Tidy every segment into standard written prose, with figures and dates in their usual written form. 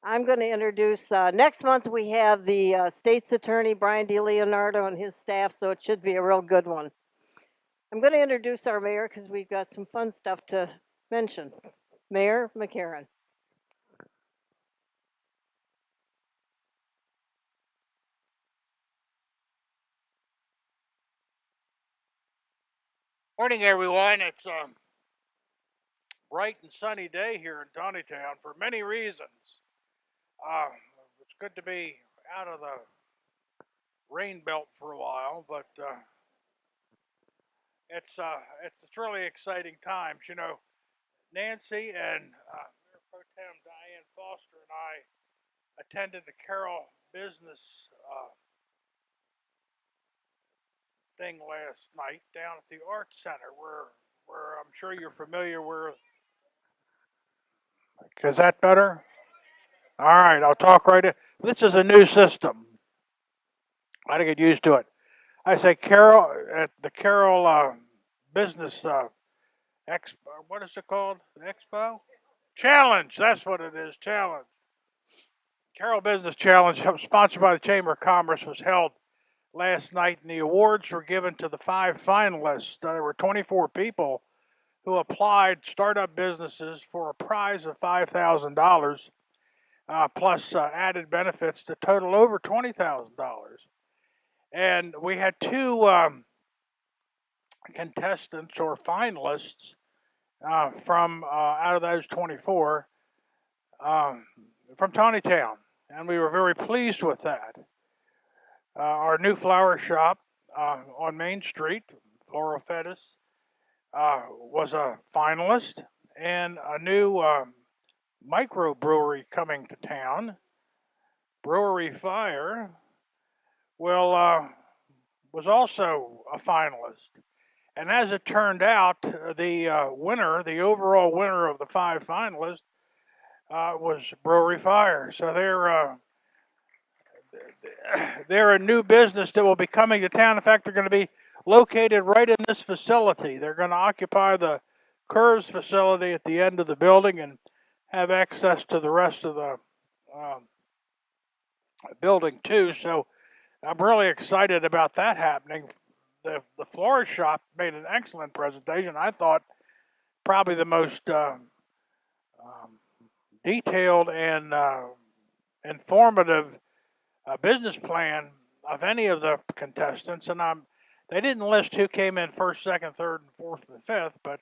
I'm going to introduce, next month we have the state's attorney, Brian DeLeonardo, and his staff, so it should be a real good one. I'm going to introduce our mayor because we've got some fun stuff to mention. Mayor McCarron. Morning, everyone. It's a bright and sunny day here in Taneytown for many reasons. Uh, it's good to be out of the rain belt for a while, but it's really exciting times. You know, Nancy and Mayor Pro Tem Diane Foster and I attended the Carroll Business thing last night down at the Arts Center, where I'm sure you're familiar. Where is that better? All right, I'll talk right in. This is a new system. I got to get used to it. I say Carol at the Carol Business Expo. What is it called? Expo? Challenge. That's what it is. Challenge. Carol Business Challenge, sponsored by the Chamber of Commerce, was held last night, and the awards were given to the five finalists. There were 24 people who applied, startup businesses, for a prize of $5,000 plus added benefits to total over $20,000. And we had two contestants or finalists from out of those 24 um, from Taneytown, and we were very pleased with that. Our new flower shop on Main Street, Floral Fetus, was a finalist, and a new microbrewery coming to town, Brewery Fire, will was also a finalist. And as it turned out, the winner, the overall winner of the five finalists, was Brewery Fire. So they're a new business that will be coming to town. In fact, they're going to be located right in this facility. They're going to occupy the Curves facility at the end of the building and have access to the rest of the um, building too. So I'm really excited about that happening. The florist shop made an excellent presentation. I thought probably the most um, detailed and informative business plan of any of the contestants. And they didn't list who came in first, second, third, and fourth, and fifth, but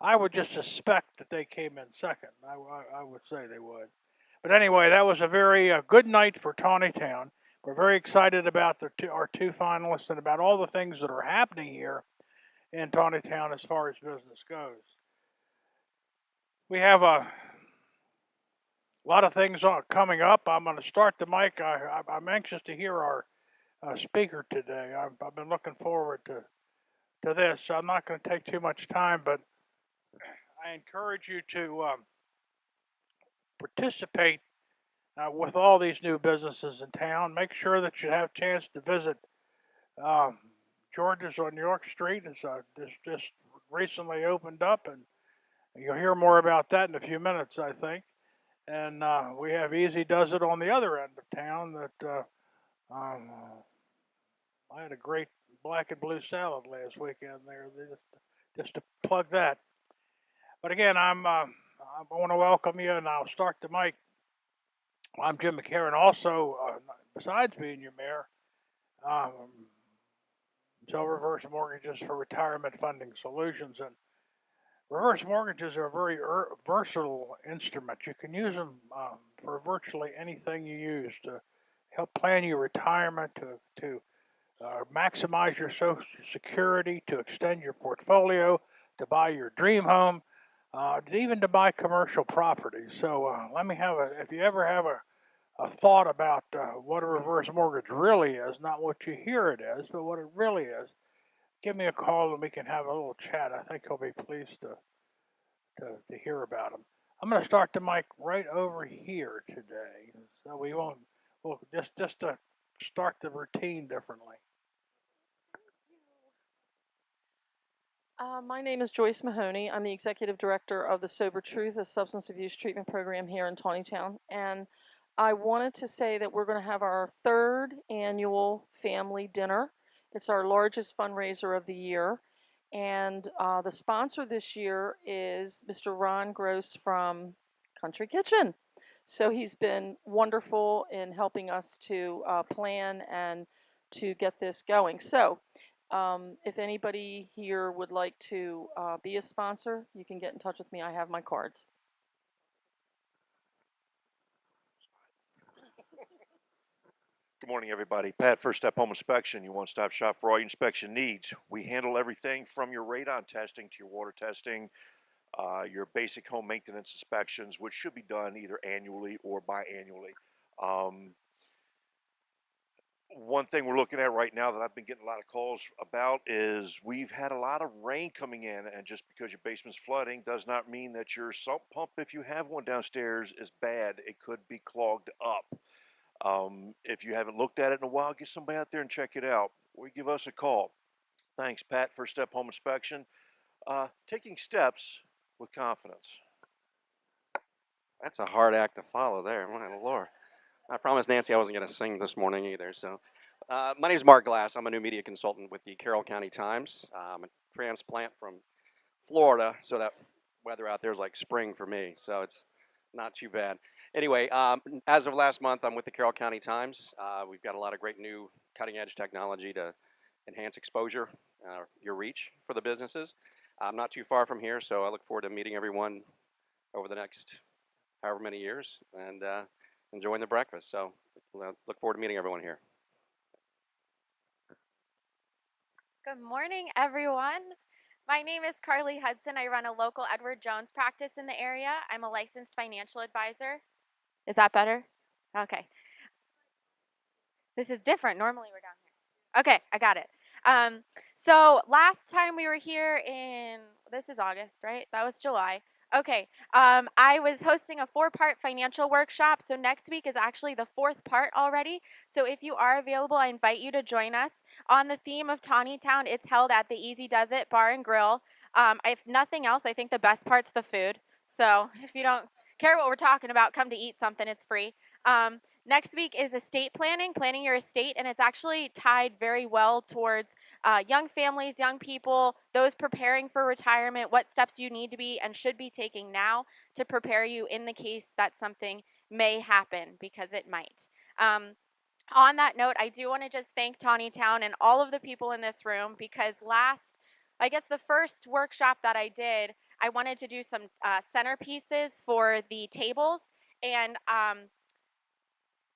I would just suspect that they came in second. I would say they would. But anyway, that was a very good night for Taneytown. We're very excited about our two finalists and about all the things that are happening here in Taneytown as far as business goes. We have a lot of things coming up. I'm going to start the mic. I'm anxious to hear our speaker today. I've been looking forward to this. So I'm not going to take too much time, but I encourage you to participate with all these new businesses in town. Make sure that you have a chance to visit um, George's on York Street. It's just recently opened up, and you'll hear more about that in a few minutes, I think. And we have Easy Does It on the other end of town. That um, I had a great black and blue salad last weekend there. Just to plug that. But again, I want to welcome you, and I'll start the mic. I'm Jim McCarron. Also, besides being your mayor, um, sell reverse mortgages for retirement funding solutions. And reverse mortgages are a very versatile instrument. You can use them for virtually anything you use to help plan your retirement, to maximize your Social Security, to extend your portfolio, to buy your dream home, even to buy commercial property. So let me have if you ever have a thought about what a reverse mortgage really is, not what you hear it is, but what it really is, give me a call and we can have a little chat. I think he'll be pleased to hear about them. I'm going to start the mic right over here today, so we'll just to start the routine differently. My name is Joyce Mahoney. I'm the Executive Director of the Sober Truth, a substance abuse treatment program here in Taneytown. And I wanted to say that we're going to have our third annual family dinner. It's our largest fundraiser of the year. And the sponsor this year is Mr. Ron Gross from Country Kitchen. So he's been wonderful in helping us to plan and to get this going. So if anybody here would like to be a sponsor, you can get in touch with me. I have my cards. Good morning, everybody. Pat, First Step Home Inspection, your one-stop shop for all your inspection needs. We handle everything from your radon testing to your water testing, your basic home maintenance inspections, which should be done either annually or biannually. One thing we're looking at right now that I've been getting a lot of calls about is we've had a lot of rain coming in, and just because your basement's flooding does not mean that your sump pump, if you have one downstairs, is bad. It could be clogged up. If you haven't looked at it in a while, get somebody out there and check it out, or give us a call. Thanks, Pat, First Step Home Inspection. Taking steps with confidence. That's a hard act to follow there. My Lord. I promised Nancy I wasn't going to sing this morning either. So, my name is Mark Glass. I'm a new media consultant with the Carroll County Times. I'm a transplant from Florida, so that weather out there is like spring for me. So it's not too bad. Anyway, as of last month, I'm with the Carroll County Times. We've got a lot of great new cutting-edge technology to enhance exposure, your reach for the businesses. I'm not too far from here, so I look forward to meeting everyone over the next however many years and enjoying the breakfast. So look forward to meeting everyone here. Good morning, everyone. My name is Carly Hudson. I run a local Edward Jones practice in the area. I'm a licensed financial advisor. Is that better? Okay. This is different. Normally we're down here. Okay, I got it. So last time we were here this is August, right? That was July. Okay, I was hosting a 4-part financial workshop, so next week is actually the 4th part already. So if you are available, I invite you to join us. On the theme of Taneytown, it's held at the Easy Does It Bar and Grill. If nothing else, I think the best part's the food. So if you don't care what we're talking about, come to eat something, it's free. Next week is estate planning your estate, and it's actually tied very well towards young families, young people, those preparing for retirement, what steps you need to be and should be taking now to prepare you in the case that something may happen, because it might. On that note, I do want to just thank Taneytown and all of the people in this room, because the first workshop that I did, I wanted to do some centerpieces for the tables, and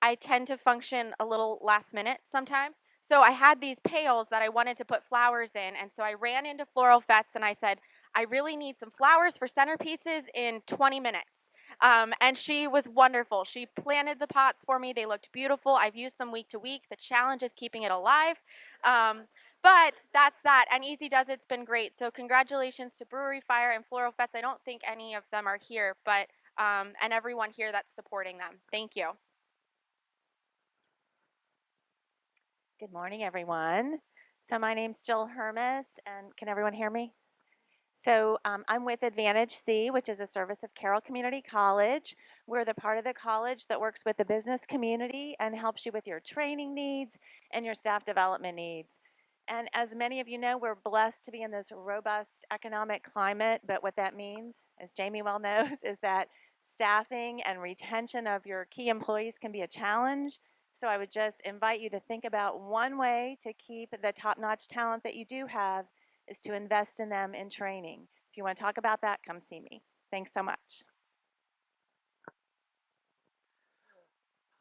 I tend to function a little last minute sometimes. So I had these pails that I wanted to put flowers in, and so I ran into Floral Fets and I said, I really need some flowers for centerpieces in 20 minutes. And she was wonderful. She planted the pots for me. They looked beautiful. I've used them week to week. The challenge is keeping it alive. But that's that. And Easy Does It's been great. So congratulations to Brewery Fire and Floral Fets. I don't think any of them are here, but and everyone here that's supporting them. Thank you. Good morning, everyone. So my name's Jill Hermes, and can everyone hear me? So I'm with Advantage C, which is a service of Carroll Community College. We're the part of the college that works with the business community and helps you with your training needs and your staff development needs. And as many of you know, we're blessed to be in this robust economic climate, but what that means, as Jamie well knows, is that staffing and retention of your key employees can be a challenge. So I would just invite you to think about one way to keep the top-notch talent that you do have is to invest in them in training. If you want to talk about that, come see me. Thanks so much.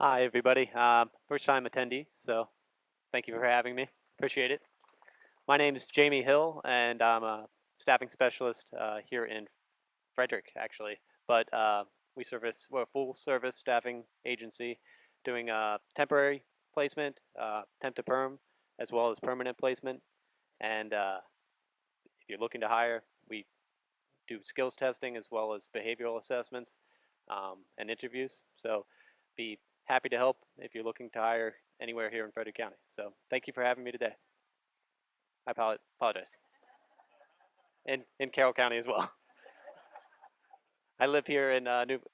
Hi, everybody. First time attendee, so thank you for having me. Appreciate it. My name is Jamie Hill, and I'm a staffing specialist here in Frederick, actually. But we're a full-service staffing agency doing temporary placement, temp to perm, as well as permanent placement. And if you're looking to hire, we do skills testing as well as behavioral assessments and interviews. So be happy to help if you're looking to hire anywhere here in Frederick County. So thank you for having me today. I apologize. In Carroll County as well. I live here in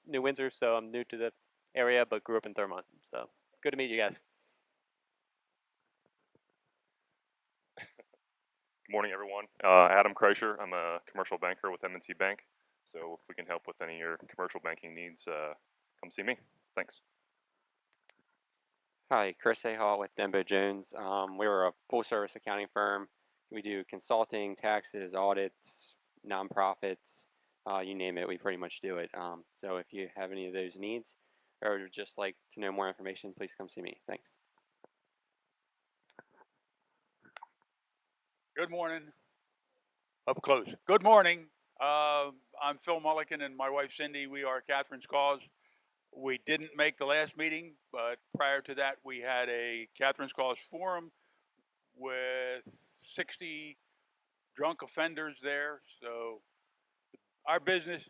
New Windsor, so I'm new to the area, but grew up in Thurmont. So good to meet you guys. Good morning, everyone. Adam Kreischer. I'm a commercial banker with M&T Bank. So if we can help with any of your commercial banking needs, come see me. Thanks. Hi, Chris A. Hall with Denbo Jones. We're a full-service accounting firm. We do consulting, taxes, audits, nonprofits, you name it. We pretty much do it. So if you have any of those needs, or would just like to know more information, please come see me. Thanks. Good morning. Up close. Good morning. I'm Phil Mulligan and my wife Cindy. We are Catherine's Cause. We didn't make the last meeting, but prior to that, we had a Catherine's Cause forum with 60 drunk offenders there. So our business,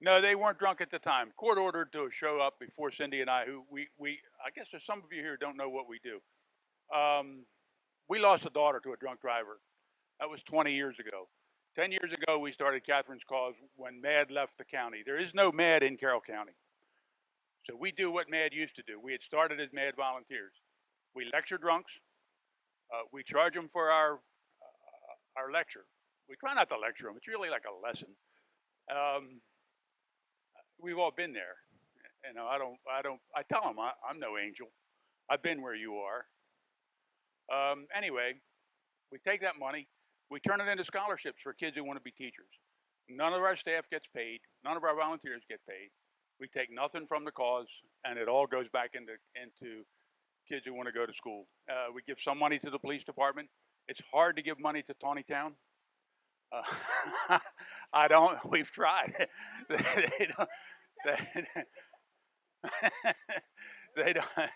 no, they weren't drunk at the time. Court ordered to show up before Cindy and I, who I guess there's some of you here who don't know what we do. We lost a daughter to a drunk driver. That was 20 years ago. 10 years ago, we started Catherine's Cause when MAD left the county. There is no MAD in Carroll County. So we do what MAD used to do. We had started as MAD volunteers. We lecture drunks. We charge them for our lecture. We try not to lecture them. It's really like a lesson. We've all been there. You know, I tell them I'm no angel. I've been where you are. Anyway, we take that money. We turn it into scholarships for kids who want to be teachers. None of our staff gets paid. None of our volunteers get paid. We take nothing from the cause, and it all goes back into kids who want to go to school. We give some money to the police department. It's hard to give money to Taneytown. I don't. We've tried. They don't. They don't.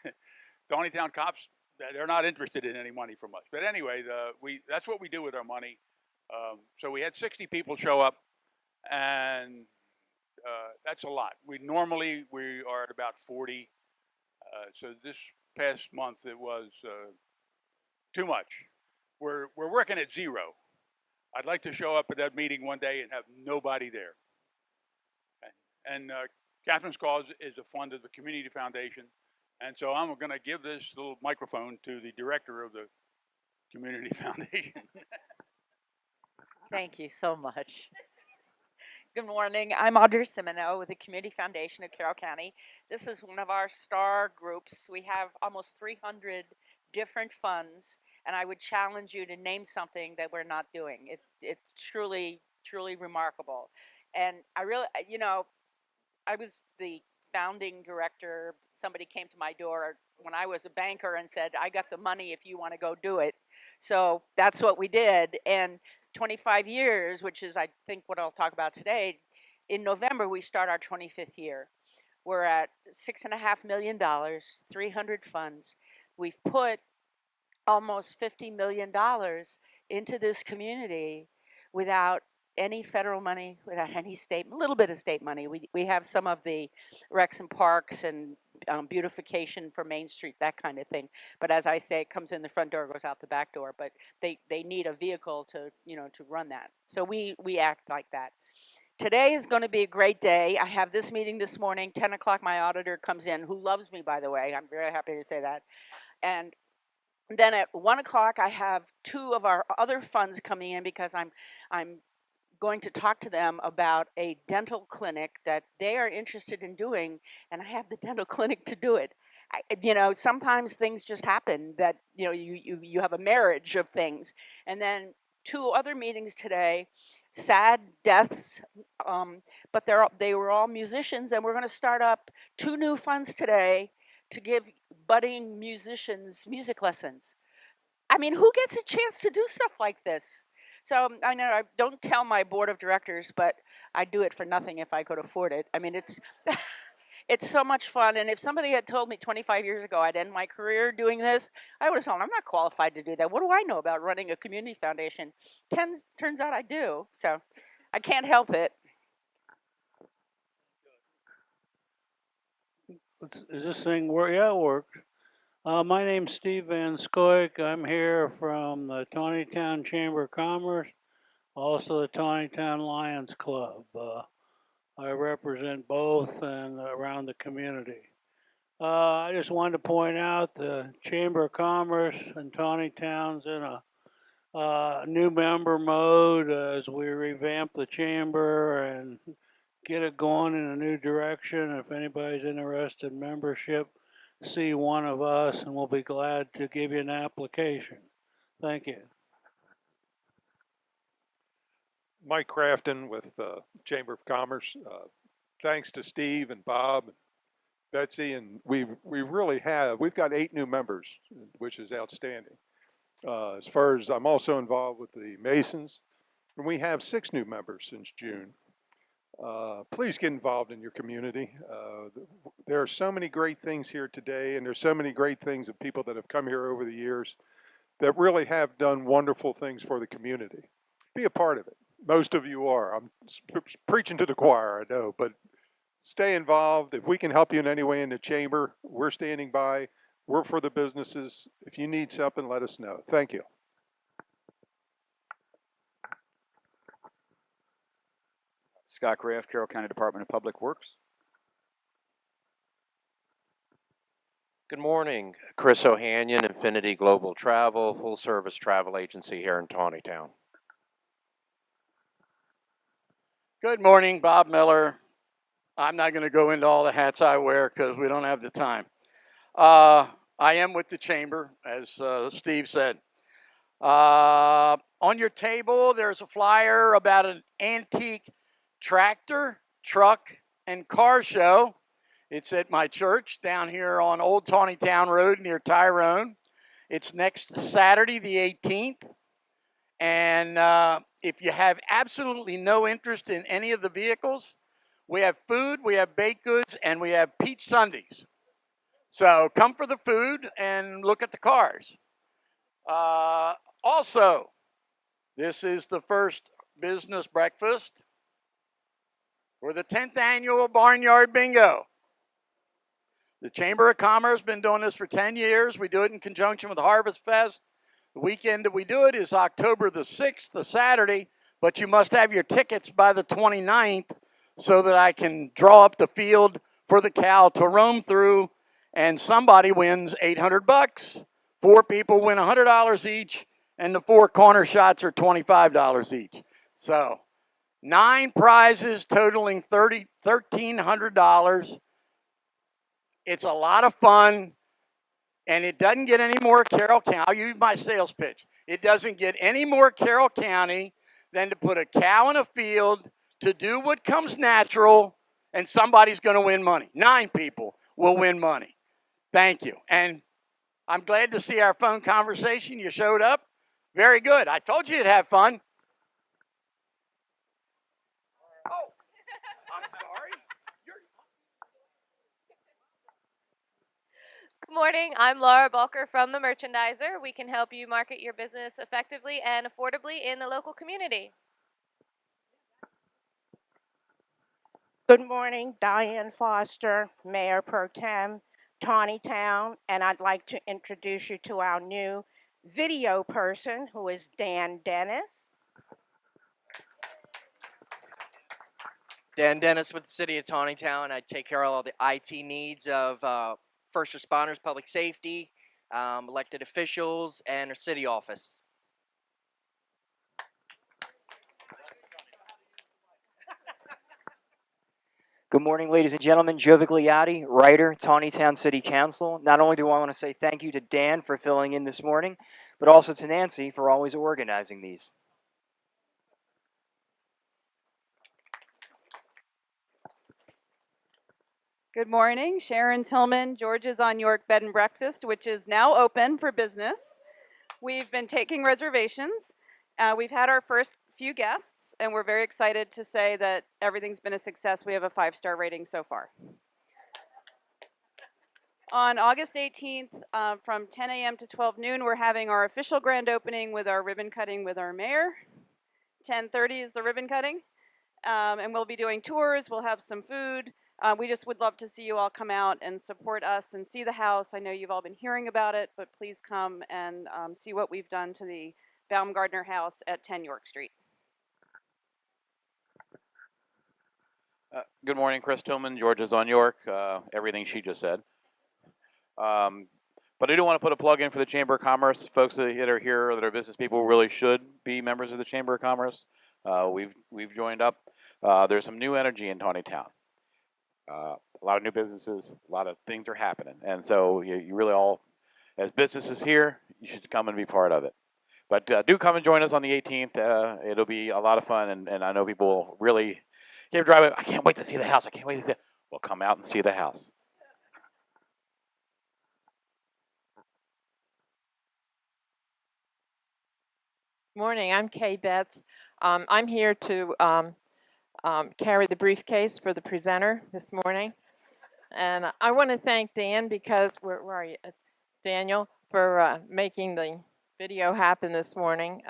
Taneytown cops. They're not interested in any money from us. But anyway, that's what we do with our money. So we had 60 people show up, and that's a lot. We are at about 40. So this past month it was too much. We're working at zero. I'd like to show up at that meeting one day and have nobody there. Okay. And Catherine's Cause is a fund of the Community Foundation. And so I'm going to give this little microphone to the director of the Community Foundation. Thank you so much. Good morning. I'm Audrey Simino with the Community Foundation of Carroll County. This is one of our star groups. We have almost 300 different funds, and I would challenge you to name something that we're not doing. It's truly remarkable. And I really, you know, I was the founding director. Somebody came to my door when I was a banker and said, I got the money if you want to go do it. So that's what we did. And 25 years, which is I think what I'll talk about today, in November we start our 25th year. We're at $6.5 million, 300 funds. We've put almost $50 million into this community without any federal money, without any state, a little bit of state money. We have some of the recs and parks and beautification for Main Street, that kind of thing. But as I say, it comes in the front door, goes out the back door. But they need a vehicle to, you know, to run that. So we act like that. Today is going to be a great day. I have this meeting this morning, 10 o'clock. My auditor comes in, who loves me, by the way. I'm very happy to say that. And then at 1 o'clock, I have two of our other funds coming in because I'm going to talk to them about a dental clinic that they are interested in doing, and I have the dental clinic to do it. You know, sometimes things just happen that, you know, you have a marriage of things. And then two other meetings today, sad deaths, but they were all musicians, and we're going to start up two new funds today to give budding musicians music lessons. I mean, who gets a chance to do stuff like this? So I know I don't tell my board of directors, but I do it for nothing if I could afford it. I mean, it's it's so much fun. And if somebody had told me 25 years ago I'd end my career doing this, I would have told them I'm not qualified to do that. What do I know about running a community foundation? Turns out I do. So I can't help it. Is this thing work? Yeah, it works. My name's Steve Van Scoik. I'm here from the Taneytown Chamber of Commerce, also the Taneytown Lions Club. I represent both and around the community. I just wanted to point out the Chamber of Commerce in Taneytown's in a new member mode as we revamp the chamber and get it going in a new direction. If anybody's interested in membership, see one of us and we'll be glad to give you an application. Thank you. Mike Crafton with Chamber of Commerce. Thanks to Steve and Bob and Betsy, and we've got 8 new members, which is outstanding. As far as I'm also involved with the Masons, and we have 6 new members since June. Please get involved in your community. There are so many great things here today, and there's so many great things of people that have come here over the years that really have done wonderful things for the community. Be a part of it. Most of you are. I'm preaching to the choir, I know, but stay involved. If we can help you in any way in the chamber, we're standing by. We're for the businesses. If you need something, let us know. Thank you. Scott Graff, Carroll County Department of Public Works. Good morning, Chris Ohanian, Infinity Global Travel, full service travel agency here in Taneytown. Good morning, Bob Miller. I'm not going to go into all the hats I wear because we don't have the time. I am with the chamber, as Steve said. On your table, there's a flyer about an antique tractor, truck, and car show. It's at my church down here on Old Taneytown Road near Tyrone. It's next Saturday, the 18th. And if you have absolutely no interest in any of the vehicles, we have food, we have baked goods, and we have peach sundaes. So come for the food and look at the cars. Also, this is the first business breakfast for the 10th annual Barnyard Bingo. The Chamber of Commerce has been doing this for 10 years. We do it in conjunction with Harvest Fest. The weekend that we do it is October the 6th, the Saturday, but you must have your tickets by the 29th so that I can draw up the field for the cow to roam through, and somebody wins $800. 4 people win $100 each, and the 4 corner shots are $25 each. So 9 prizes totaling $1,300. It's a lot of fun, and it doesn't get any more Carroll County. I'll use my sales pitch. It doesn't get any more Carroll County than to put a cow in a field to do what comes natural, and somebody's going to win money. 9 people will win money. Thank you. And I'm glad to see our phone conversation. You showed up. Very good. I told you you'd have fun. Oh, I'm sorry. Good morning, I'm Laura Balker from The Merchandiser. We can help you market your business effectively and affordably in the local community. Good morning, Diane Foster, Mayor Pro Tem, Taneytown, and I'd like to introduce you to our new video person who is Dan Dennis. Dan Dennis with the City of Taneytown. I take care of all the IT needs of first responders, public safety, elected officials, and our city office. Good morning, ladies and gentlemen. Joe Vigliotti, writer, Taneytown City Council. Not only do I want to say thank you to Dan for filling in this morning, but also to Nancy for always organizing these. Good morning, Sharon Tillman, George's on York Bed and Breakfast, which is now open for business. We've been taking reservations. We've had our first few guests, and we're very excited to say that everything's been a success. We have a 5-star rating so far. On August 18th, from 10 a.m. to 12 noon, we're having our official grand opening with our ribbon cutting with our mayor. 10:30 is the ribbon cutting, and we'll be doing tours. We'll have some food. We just would love to see you all come out and support us and see the house. I know you've all been hearing about it, but please come and see what we've done to the Baumgartner house at 10 York Street. Good morning, Chris Tillman, Georgia's on York. Everything she just said. But I do want to put a plug in for the Chamber of Commerce. Folks that are here, that are business people, really should be members of the Chamber of Commerce. We've joined up. There's some new energy in Taneytown. A lot of new businesses, a lot of things are happening, and so you really all, as businesses here, you should come and be part of it. But do come and join us on the 18th. It'll be a lot of fun, and I know people will really keep driving. I can't wait to see the house. I can't wait to see it. Well, come out and see the house. Morning, I'm Kay Betts. I'm here to carry the briefcase for the presenter this morning. And I want to thank Dan because, where are you? Daniel, for making the video happen this morning.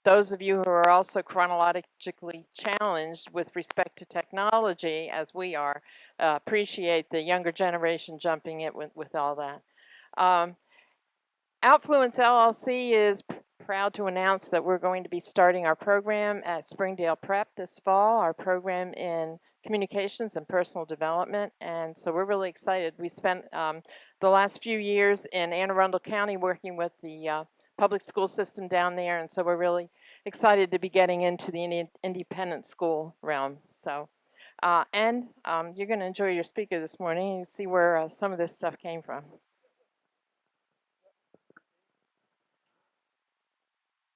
Those of you who are also chronologically challenged with respect to technology, as we are, appreciate the younger generation jumping in with all that. Outfluence LLC is proud to announce that we're going to be starting our program at Springdale Prep this fall, our program in communications and personal development. And so we're really excited. We spent the last few years in Anne Arundel County working with the public school system down there. And so we're really excited to be getting into the independent school realm. So, you're going to enjoy your speaker this morning. You see where some of this stuff came from.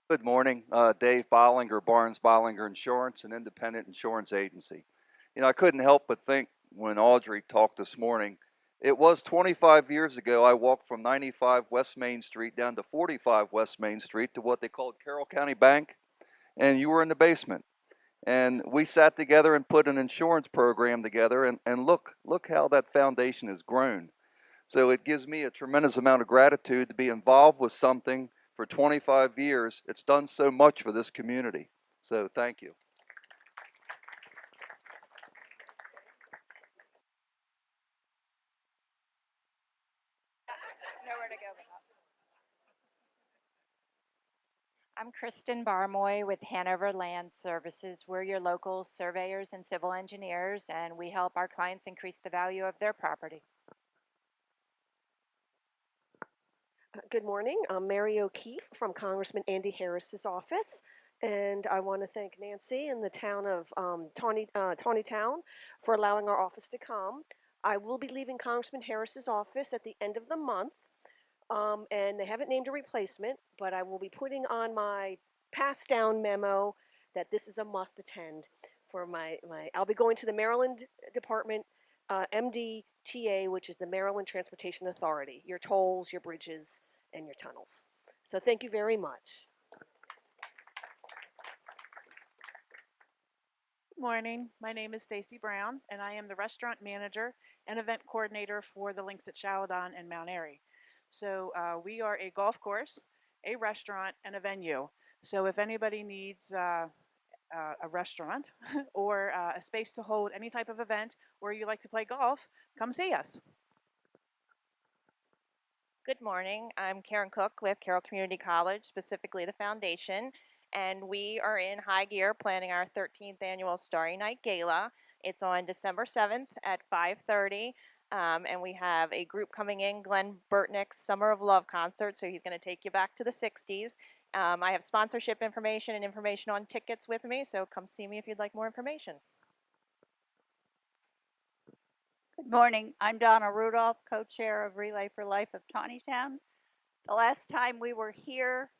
Good morning. Dave Bollinger, Barnes Bollinger Insurance, an independent insurance agency. You know, I couldn't help but think when Audrey talked this morning, it was 25 years ago I walked from 95 West Main Street down to 45 West Main Street to what they called Carroll County Bank, and you were in the basement. And we sat together and put an insurance program together, and look how that foundation has grown. So it gives me a tremendous amount of gratitude to be involved with something for 25 years. It's done so much for this community. So thank you. Nowhere to go. I'm Kristen Barmoy with Hanover Land Services. We're your local surveyors and civil engineers, and we help our clients increase the value of their property. Good morning. I'm Mary O'Keefe from Congressman Andy Harris's office, and I want to thank Nancy and the town of Taneytown for allowing our office to come. I will be leaving Congressman Harris's office at the end of the month, and they haven't named a replacement, but I will be putting on my pass down memo that this is a must attend for I'll be going to the Maryland Department MDTA, which is the Maryland Transportation Authority, your tolls, your bridges, and your tunnels. So thank you very much. Good morning. My name is Stacy Brown, and I am the restaurant manager and event coordinator for the Links at Chaladon and Mount Airy. So we are a golf course, a restaurant, and a venue. So if anybody needs a restaurant or a space to hold any type of event, or you like to play golf, come see us. Good morning. I'm Karen Cook with Carroll Community College, specifically the foundation, and we are in high gear planning our 13th annual Starry Night Gala. It's on December 7th at 5:30. And we have a group coming in, Glenn Burtnick's Summer of Love concert, so he's going to take you back to the 60s. I have sponsorship information and information on tickets with me, so come see me if you'd like more information. Good morning. I'm Donna Rudolph, co-chair of Relay for Life of Taneytown. The last time we were here,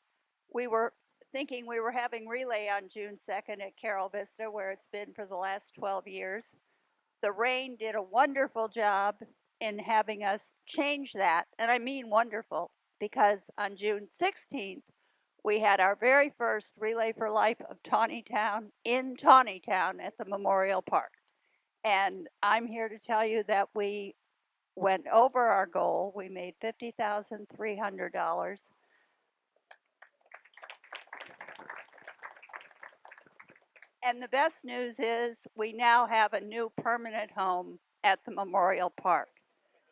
we were thinking we were having relay on June 2nd at Carroll Vista, where it's been for the last 12 years. The rain did a wonderful job in having us change that, and I mean wonderful, because on June 16th, we had our very first Relay for Life of Taneytown in Taneytown at the Memorial Park. And I'm here to tell you that we went over our goal. We made $50,300. And the best news is we now have a new permanent home at the Memorial Park.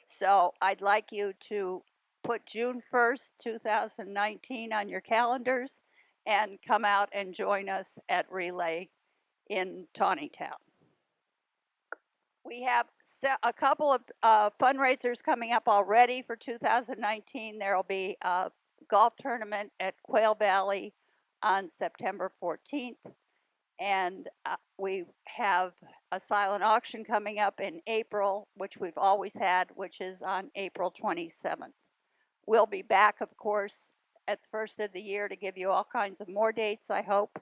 So I'd like you to put June 1st, 2019 on your calendars and come out and join us at Relay in Taneytown. We have a couple of fundraisers coming up already for 2019. There will be a golf tournament at Quail Valley on September 14th. And we have a silent auction coming up in April, which we've always had, which is on April 27th. We'll be back, of course, at the first of the year to give you all kinds of more dates, I hope.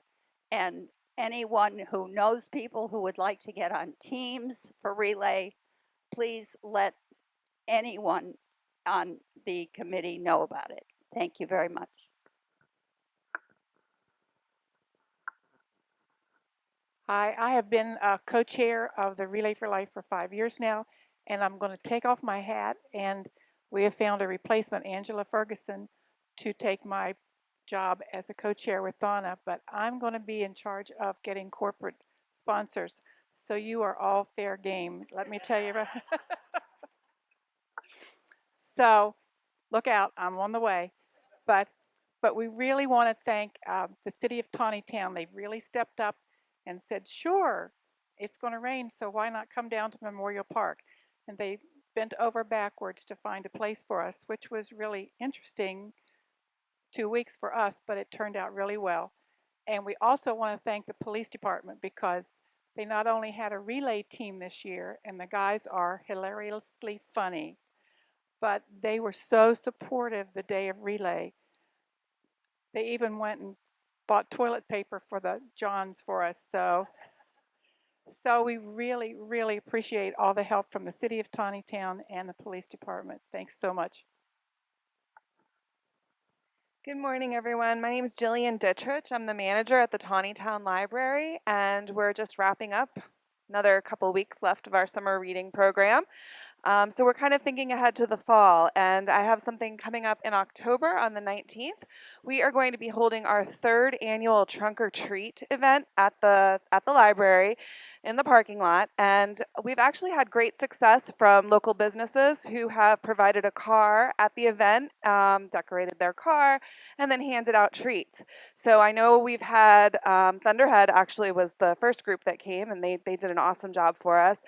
And anyone who knows people who would like to get on teams for relay, please let anyone on the committee know about it. Thank you very much. Hi, I have been a co-chair of the Relay for Life for 5 years now, and I'm going to take off my hat, and we have found a replacement, Angela Ferguson, to take my job as a co-chair with Donna, but I'm going to be in charge of getting corporate sponsors. So you are all fair game, let me tell you. So look out, I'm on the way. But we really want to thank the city of Taneytown. They've really stepped up and said, sure, it's going to rain, so why not come down to Memorial Park? And they bent over backwards to find a place for us, which was really interesting 2 weeks for us, but it turned out really well. And we also want to thank the police department because they not only had a relay team this year, and the guys are hilariously funny, but they were so supportive the day of relay. They even went and bought toilet paper for the Johns for us. So we really, really appreciate all the help from the city of Taneytown and the police department. Thanks so much. Good morning, everyone. My name is Jillian Dittrich. I'm the manager at the Taneytown Library, and we're just wrapping up. Another couple weeks left of our summer reading program. So we're kind of thinking ahead to the fall, and I have something coming up in October on the 19th. We are going to be holding our 3rd annual Trunk or Treat event at the library in the parking lot, and we've actually had great success from local businesses who have provided a car at the event, decorated their car, and then handed out treats. So I know we've had Thunderhead actually was the first group that came, and they did an awesome job for us.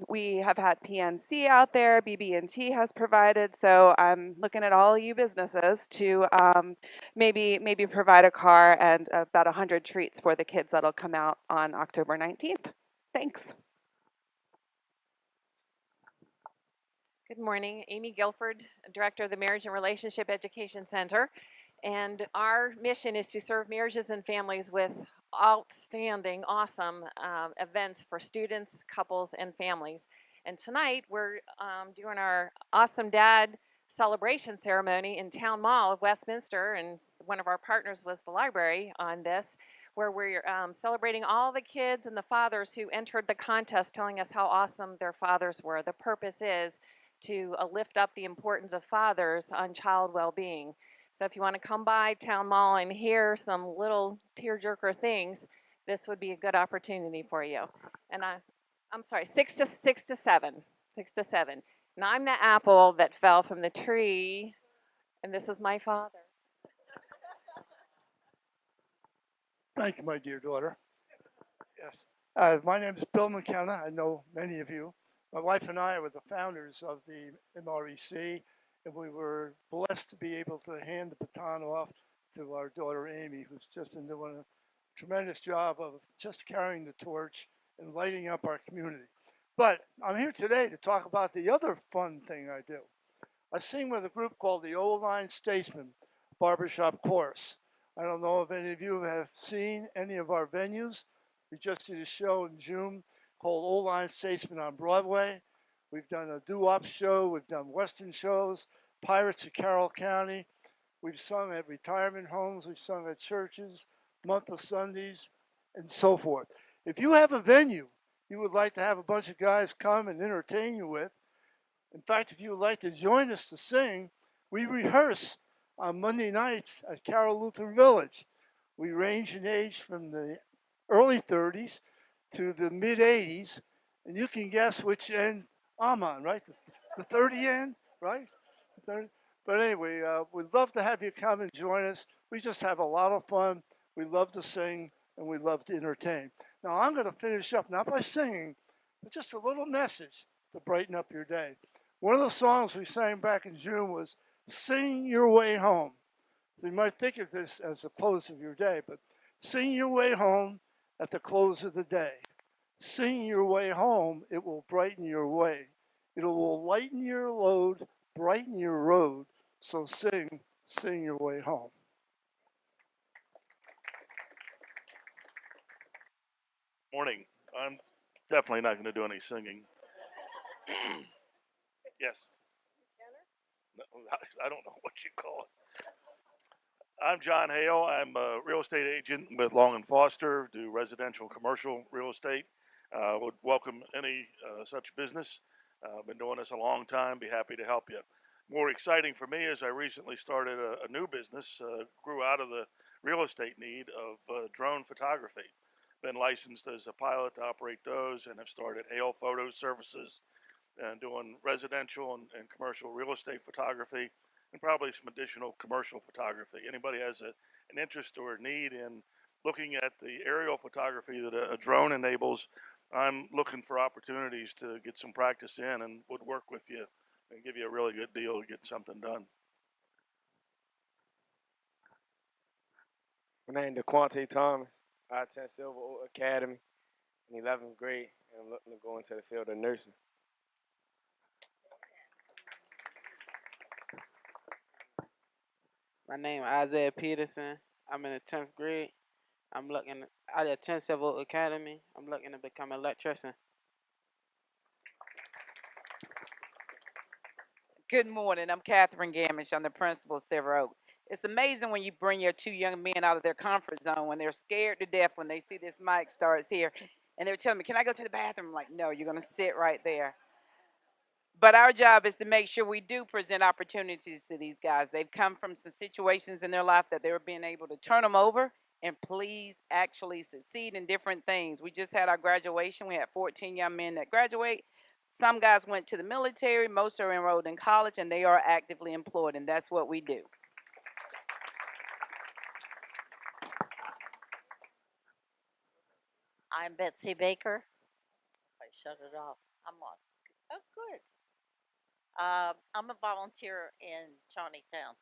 We have had PNC out there, BB&T has provided, so I'm looking at all you businesses to maybe provide a car and about 100 treats for the kids that'll come out on October 19th. Thanks. Good morning, Amy Guilford, Director of the Marriage and Relationship Education Center. And our mission is to serve marriages and families with outstanding, awesome events for students, couples, and families. And tonight we're doing our Awesome Dad celebration ceremony in Town Mall of Westminster, and one of our partners was the library on this, where we're celebrating all the kids and the fathers who entered the contest, telling us how awesome their fathers were. The purpose is to lift up the importance of fathers on child well-being. So if you want to come by Town Mall and hear some little tearjerker things, this would be a good opportunity for you. And I'm sorry, 6 to 7. And I'm the apple that fell from the tree, and this is my father. Thank you, my dear daughter. Yes. My name is Bill McKenna. I know many of you. My wife and I were the founders of the MREC, and we were blessed to be able to hand the baton off to our daughter Amy, who's just been doing a tremendous job of just carrying the torch and lighting up our community. But I'm here today to talk about the other fun thing I do. I sing with a group called the Old Line Statesmen Barbershop Chorus. I don't know if any of you have seen any of our venues. We just did a show in June called Old Line Statesmen on Broadway. We've done a doo-wop show. We've done Western shows, Pirates of Carroll County. We've sung at retirement homes. We've sung at churches, month of Sundays, and so forth. If you have a venue you would like to have a bunch of guys come and entertain you with, in fact, if you would like to join us to sing, we rehearse on Monday nights at Carroll Lutheran Village. We range in age from the early 30s to the mid 80s, and you can guess which end I'm on, right? The 30 end, right? But anyway, we'd love to have you come and join us. We just have a lot of fun. We love to sing, and we love to entertain. Now, I'm going to finish up, not by singing, but just a little message to brighten up your day. One of the songs we sang back in June was Sing Your Way Home. So you might think of this as the close of your day, but sing your way home at the close of the day. Sing your way home, it will brighten your way. It will lighten your load, brighten your road. So sing your way home. Morning. I'm definitely not going to do any singing. Yes. No, I don't know what you call it. I'm John Hale. I'm a real estate agent with Long and Foster, do residential and commercial real estate. Would welcome any such business. Been doing this a long time. Be happy to help you. More exciting for me is I recently started a new business, grew out of the real estate need of drone photography. Been licensed as a pilot to operate those and have started Hale Photo Services and doing residential and commercial real estate photography and probably some additional commercial photography. Anybody has an interest or a need in looking at the aerial photography that a drone enables, I'm looking for opportunities to get some practice in and would work with you and give you a really good deal to get something done. My name is DeQuante Thomas. I attend Silver Oak Academy in 11th grade, and I'm looking to go into the field of nursing. My name is Isaiah Peterson. I'm in the 10th grade. I attend Silver Oak Academy. I'm looking to become an electrician. Good morning. I'm Catherine Gamish. I'm the principal of Silver Oak. It's amazing when you bring your two young men out of their comfort zone when they're scared to death when they see this mic starts here. And they're telling me, can I go to the bathroom? I'm like, no, you're going to sit right there. But our job is to make sure we do present opportunities to these guys. They've come from some situations in their life that they were being able to turn them over and please actually succeed in different things. We just had our graduation. We had 14 young men that graduate. Some guys went to the military. Most are enrolled in college, and they are actively employed, and that's what we do. I'm Betsy Baker. I shut it off. I'm on. Oh, good. I'm a volunteer in Taneytown,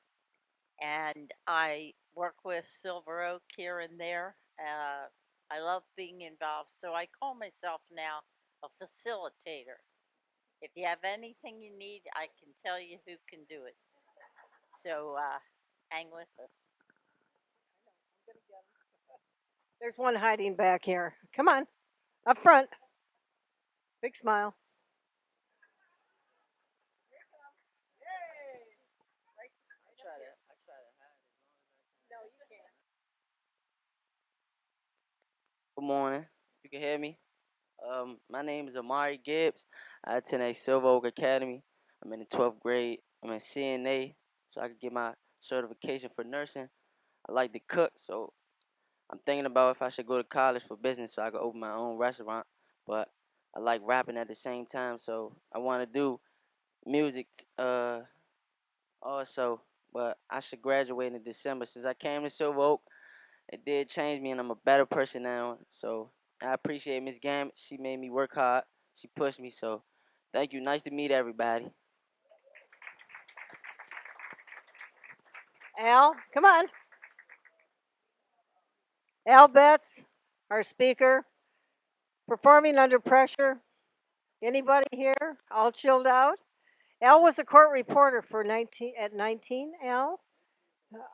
and I work with Silver Oak here and there. I love being involved, so I call myself now a facilitator. If you have anything you need, I can tell you who can do it. So hang with us. There's one hiding back here. Come on, up front. Big smile. Good morning. You can hear me. My name is Amari Gibbs. I attend a Silver Oak Academy. I'm in the 12th grade. I'm in CNA, so I can get my certification for nursing. I like to cook, so I'm thinking about if I should go to college for business so I can open my own restaurant. But I like rapping at the same time, so I want to do music also. But I should graduate in December. Since I came to Silver Oak, it did change me, and I'm a better person now. So I appreciate Miss Gam. She made me work hard. She pushed me. So thank you. Nice to meet everybody. Al, come on. Al Betts, our speaker, performing under pressure. Anybody here all chilled out? Al was a court reporter for 19 at 19. Al,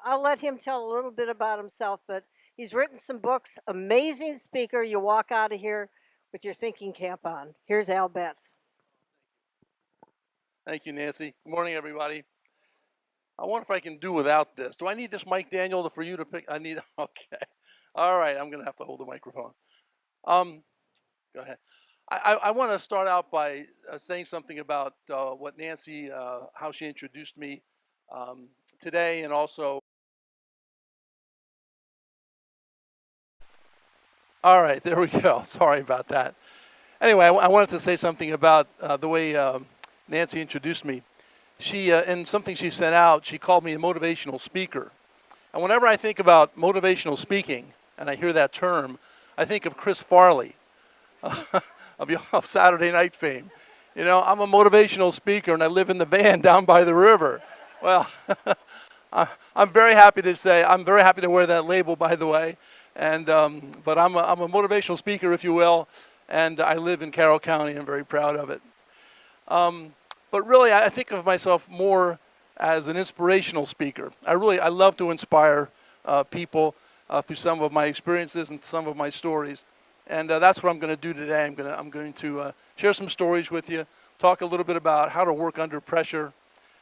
I'll let him tell a little bit about himself, but he's written some books. Amazing speaker. You walk out of here with your thinking cap on. Here's Al Betts. Thank you, Nancy. Good morning, everybody. I wonder if I can do without this. Do I need this mic, Daniel, for you to pick? I need, okay. All right, I'm going to have to hold the microphone. Go ahead. I want to start out by saying something about what Nancy, how she introduced me today, and also. All right, there we go. Sorry about that. Anyway, I wanted to say something about the way Nancy introduced me. She, in something she sent out, she called me a motivational speaker. And whenever I think about motivational speaking, and I hear that term, I think of Chris Farley. of Saturday Night fame. You know, I'm a motivational speaker, and I live in the van down by the river. Well, I'm very happy to say, I'm very happy to wear that label, by the way. And but I'm a motivational speaker, if you will, and I live in Carroll County. I'm very proud of it. But really, I think of myself more as an inspirational speaker. I love to inspire people through some of my experiences and some of my stories. And that's what I'm going to do today. I'm going to share some stories with you, talk a little bit about how to work under pressure,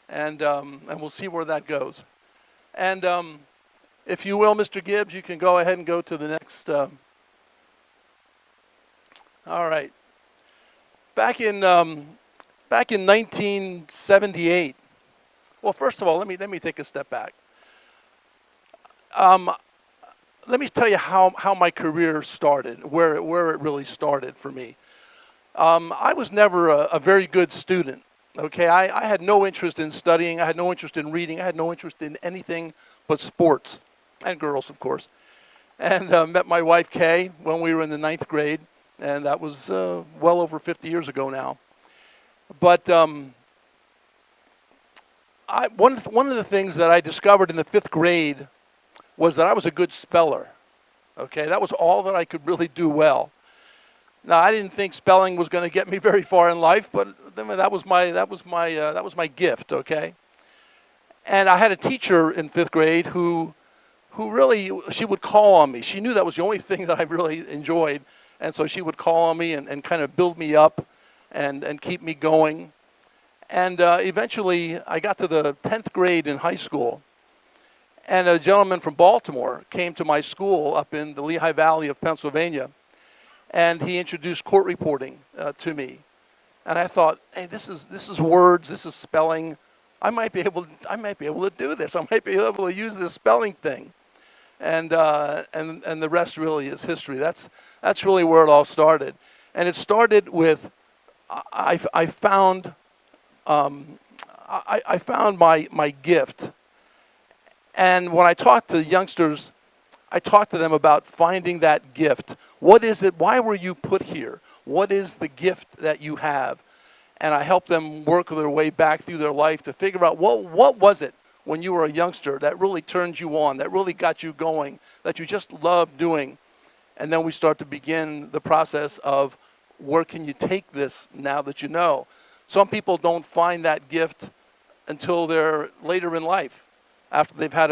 and we'll see where that goes. And if you will, Mr. Gibbs, you can go ahead and go to the next. All right. Back in 1978. Well, first of all, let me take a step back. Let me tell you how my career started, where it really started for me. I was never a very good student. Okay, I had no interest in studying. I had no interest in reading. I had no interest in anything but sports and girls, of course. And met my wife Kay when we were in the 9th grade, and that was well over 50 years ago now. But one of the things that I discovered in the 5th grade was that I was a good speller. Okay, that was all that I could really do well. Now, I didn't think spelling was going to get me very far in life, but that was my gift. Okay, and I had a teacher in 5th grade who really, she would call on me. She knew that was the only thing that I really enjoyed, and so she would call on me and kind of build me up and keep me going. And eventually, I got to the 10th grade in high school, and a gentleman from Baltimore came to my school up in the Lehigh Valley of Pennsylvania, and he introduced court reporting to me. And I thought, hey, this is words, this is spelling. I might be able to do this. I might be able to use this spelling thing. And the rest really is history. That's really where it all started. And it started with I found my gift. And when I talk to youngsters, I talk to them about finding that gift. What is it? Why were you put here? What is the gift that you have? And I help them work their way back through their life to figure out what was it when you were a youngster that really turned you on, that really got you going, that you just loved doing. And then we start to begin the process of where can you take this now that you know. Some people don't find that gift until they're later in life, after they've had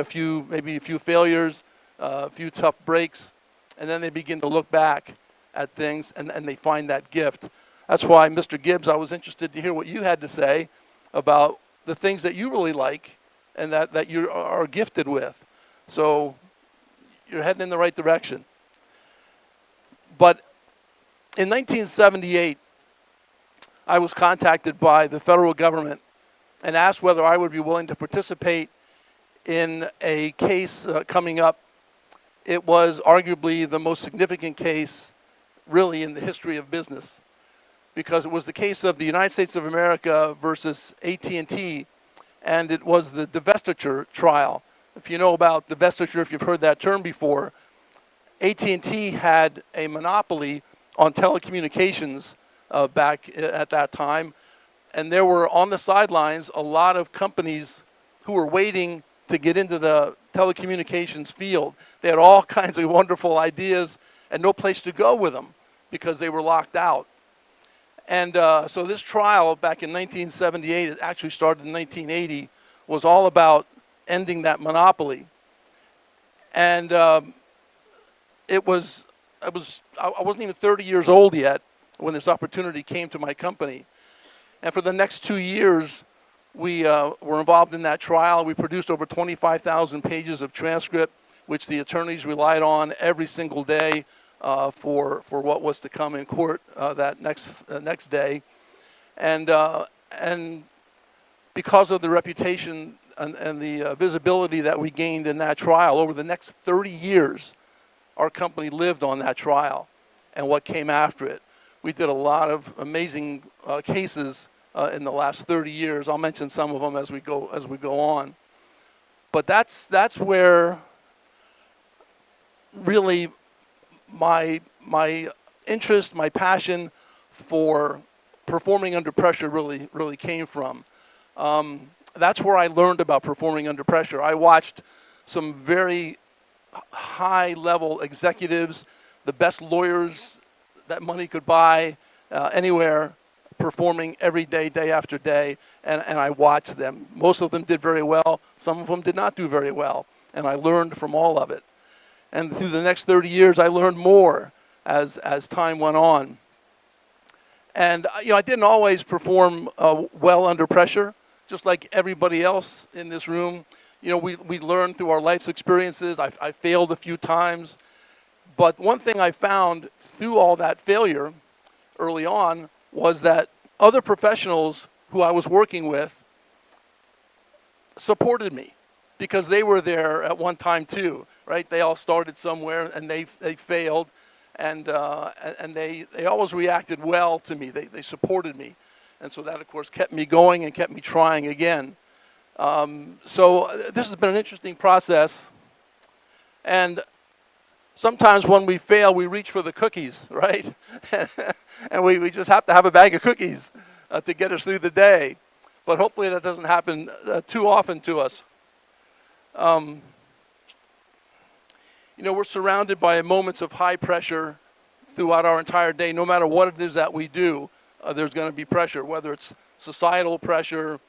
maybe a few failures, a few tough breaks, and then they begin to look back at things and they find that gift. That's why, Mr. Gibbs, I was interested to hear what you had to say about the things that you really like and that you are gifted with. So you're heading in the right direction. But in 1978, I was contacted by the federal government and asked whether I would be willing to participate in a case coming up. It was arguably the most significant case really in the history of business, because it was the case of the United States of America versus AT&T, and it was the divestiture trial. If you know about divestiture, if you've heard that term before, AT&T had a monopoly on telecommunications back at that time, and there were on the sidelines a lot of companies who were waiting to get into the telecommunications field. They had all kinds of wonderful ideas and no place to go with them because they were locked out. And so this trial back in 1978, it actually started in 1980, was all about ending that monopoly. And I wasn't even 30 years old yet when this opportunity came to my company. And for the next 2 years, we were involved in that trial. We produced over 25,000 pages of transcript, which the attorneys relied on every single day for what was to come in court that next day. And because of the reputation and the visibility that we gained in that trial, over the next 30 years, our company lived on that trial and what came after it. We did a lot of amazing cases in the last 30 years. I'll mention some of them as we go on. But that's where really my interest, my passion for performing under pressure really came from. That's where I learned about performing under pressure. I watched some very high-level executives, the best lawyers that money could buy anywhere, performing every day, day after day, and I watched them. Most of them did very well. Some of them did not do very well, and I learned from all of it. And through the next 30 years, I learned more as time went on. And I didn't always perform well under pressure, just like everybody else in this room. We learn through our life's experiences. I failed a few times. But one thing I found through all that failure early on was that other professionals who I was working with supported me because they were there at one time too, right? They all started somewhere and they failed, and they always reacted well to me. They supported me. And so that, of course, kept me going and kept me trying again. So this has been an interesting process. And sometimes when we fail, we reach for the cookies, right? And we just have to have a bag of cookies to get us through the day. But hopefully that doesn't happen too often to us. We're surrounded by moments of high pressure throughout our entire day. No matter what it is that we do, there's going to be pressure, whether it's societal pressure,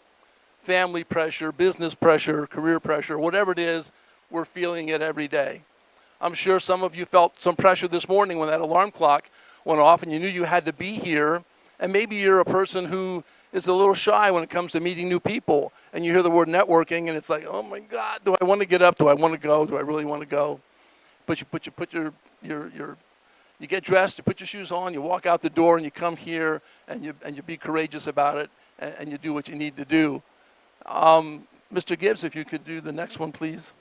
family pressure, business pressure, career pressure, whatever it is, we're feeling it every day. I'm sure some of you felt some pressure this morning when that alarm clock went off and you knew you had to be here. And maybe you're a person who is a little shy when it comes to meeting new people. And you hear the word networking and it's like, oh my God, do I want to get up? Do I want to go? Do I really want to go? But you get dressed, you put your shoes on, you walk out the door and you come here and you be courageous about it and you do what you need to do. Mr. Gibbs, if you could do the next one, please.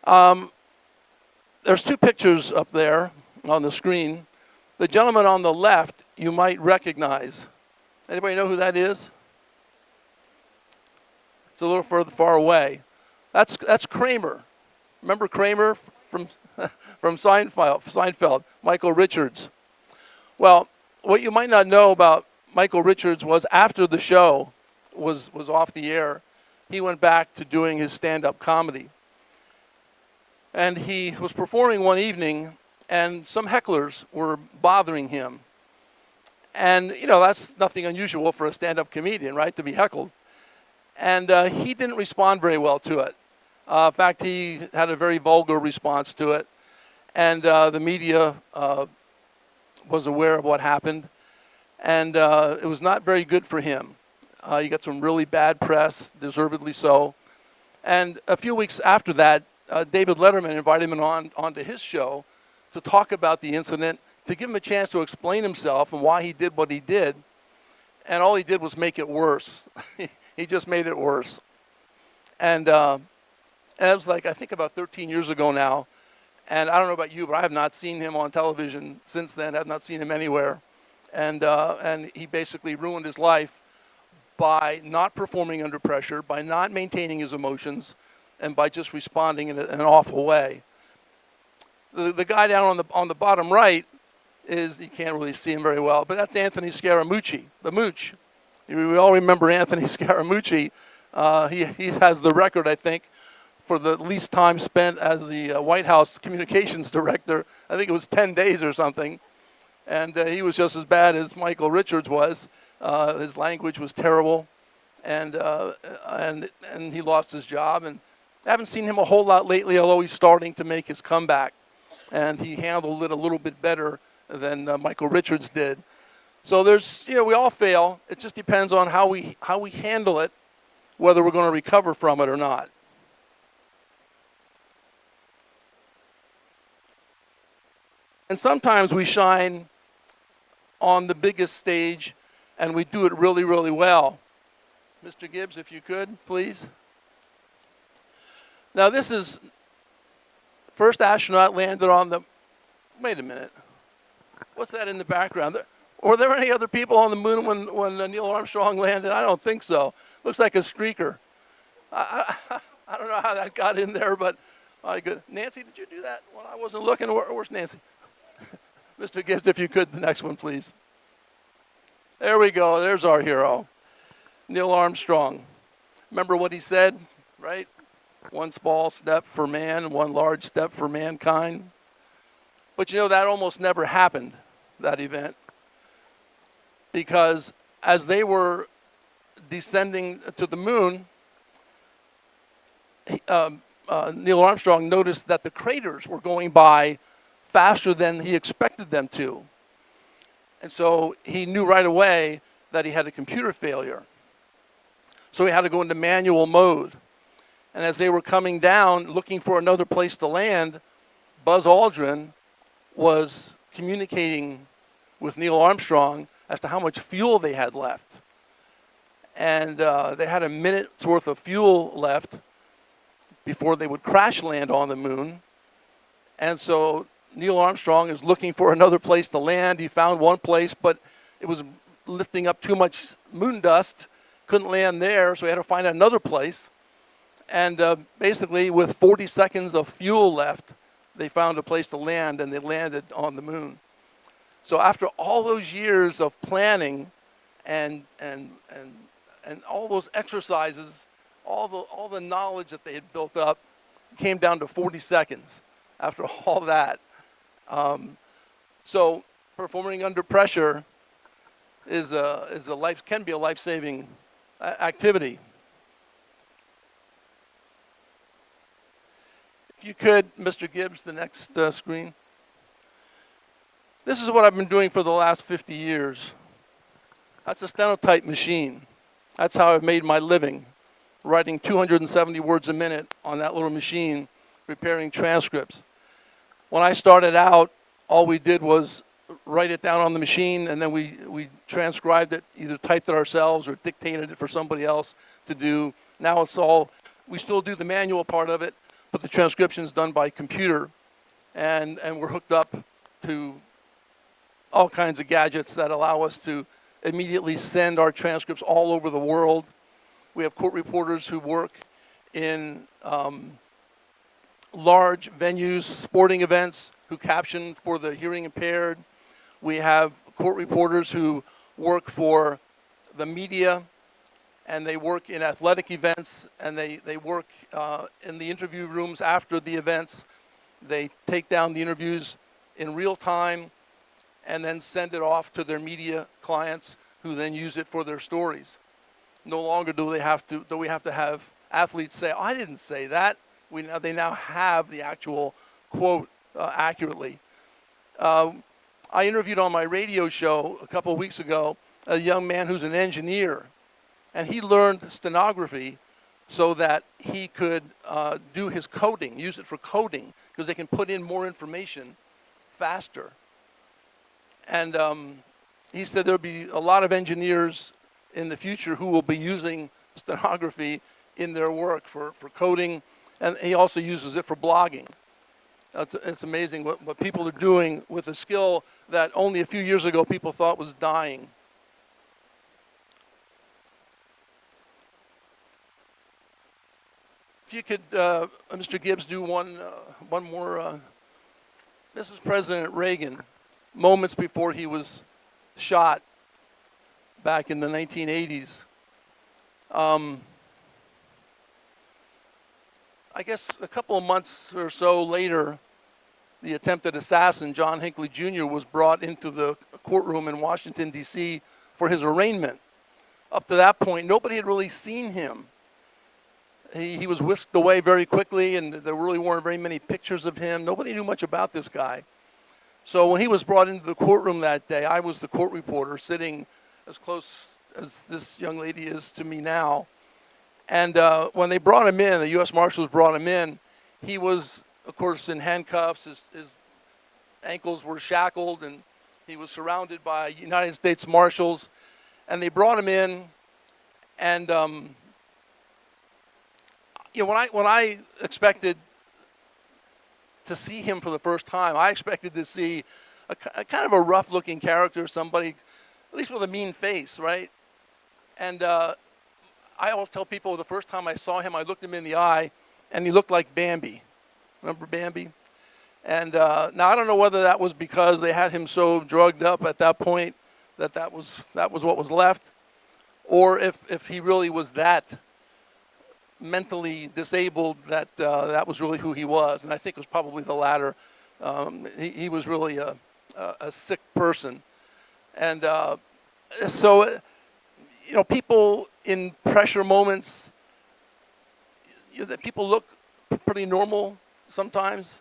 There's two pictures up there on the screen. The gentleman on the left, you might recognize. Anybody know who that is? It's a little far away. That's Kramer. Remember Kramer from Seinfeld, Michael Richards. Well, what you might not know about Michael Richards was after the show was off the air, he went back to doing his stand-up comedy. And he was performing one evening, and some hecklers were bothering him. And, that's nothing unusual for a stand-up comedian, right, to be heckled. And he didn't respond very well to it. In fact, he had a very vulgar response to it. And the media was aware of what happened. And it was not very good for him. He got some really bad press, deservedly so. And a few weeks after that, David Letterman invited him onto his show to talk about the incident, to give him a chance to explain himself and why he did what he did. And all he did was make it worse. He just made it worse. And it was like, I think about 13 years ago now. And I don't know about you, but I have not seen him on television since then. I have not seen him anywhere. And he basically ruined his life by not performing under pressure, by not maintaining his emotions, and by just responding in an awful way. The guy down on the bottom right you can't really see him very well, but that's Anthony Scaramucci, the Mooch. We all remember Anthony Scaramucci. He has the record, I think, for the least time spent as the White House communications director. I think it was 10 days or something. And he was just as bad as Michael Richards was. His language was terrible, and he lost his job. And I haven't seen him a whole lot lately, although he's starting to make his comeback. And he handled it a little bit better than Michael Richards did. So we all fail. It just depends on how we handle it, whether we're going to recover from it or not. And sometimes we shine on the biggest stage, and we do it really, really well. Mr. Gibbs, if you could, please. Now, this is first astronaut landed on the, wait a minute. What's that in the background? Were there any other people on the moon when Neil Armstrong landed? I don't think so. Looks like a streaker. I don't know how that got in there, but Nancy, did you do that when I wasn't looking? Where's Nancy? Mr. Gibbs, if you could, the next one, please. There we go. There's our hero, Neil Armstrong. Remember what he said, right? One small step for man, one large step for mankind. But you know, that almost never happened, that event. Because as they were descending to the moon, Neil Armstrong noticed that the craters were going by faster than he expected them to. And so he knew right away that he had a computer failure. So he had to go into manual mode. And as they were coming down, looking for another place to land, Buzz Aldrin was communicating with Neil Armstrong as to how much fuel they had left. And they had a minute's worth of fuel left before they would crash land on the moon. And so Neil Armstrong is looking for another place to land. He found one place, but it was lifting up too much moon dust. Couldn't land there, so he had to find another place. And basically, with 40 seconds of fuel left, they found a place to land, and they landed on the moon. So after all those years of planning and all those exercises, all the knowledge that they had built up came down to 40 seconds after all that. So performing under pressure can be a life-saving activity. If you could, Mr. Gibbs, the next screen. This is what I've been doing for the last 50 years. That's a stenotype machine. That's how I've made my living, writing 270 words a minute on that little machine, preparing transcripts. When I started out, all we did was write it down on the machine, and then we transcribed it, either typed it ourselves or dictated it for somebody else to do. Now we still do the manual part of it, but the transcription is done by computer, and we're hooked up to all kinds of gadgets that allow us to immediately send our transcripts all over the world. We have court reporters who work in large venues, sporting events, who caption for the hearing impaired. We have court reporters who work for the media, and they work in athletic events, and they work in the interview rooms after the events. They take down the interviews in real time and then send it off to their media clients, who then use it for their stories. No longer do we have to have athletes say, "Oh, I didn't say that." They now have the actual quote accurately. I interviewed on my radio show a couple of weeks ago a young man who's an engineer, and he learned stenography so that he could do his coding, use it for coding, because they can put in more information faster. And he said there'll be a lot of engineers in the future who will be using stenography in their work for coding, and he also uses it for blogging. It's amazing what people are doing with a skill that only a few years ago people thought was dying. If you could, Mr. Gibbs, do one more. This is President Reagan, moments before he was shot back in the 1980s. I guess a couple of months or so later, the attempted assassin, John Hinckley Jr., was brought into the courtroom in Washington, D.C. for his arraignment. Up to that point, nobody had really seen him. He was whisked away very quickly, and there really weren't very many pictures of him. Nobody knew much about this guy. So when he was brought into the courtroom that day, I was the court reporter sitting as close as this young lady is to me now. And when they brought him in, the U.S. Marshals brought him in, he was, of course, in handcuffs. His ankles were shackled, and he was surrounded by United States Marshals. And they brought him in, and when I expected to see him for the first time, I expected to see a kind of a rough-looking character, somebody, at least with a mean face, right? And I always tell people the first time I saw him, I looked him in the eye, and he looked like Bambi. Remember Bambi? And now I don't know whether that was because they had him so drugged up at that point that that was what was left, or if he really was that mentally disabled that that was really who he was. And I think it was probably the latter. He was really a sick person. And so, you know, people in pressure moments, people look pretty normal sometimes,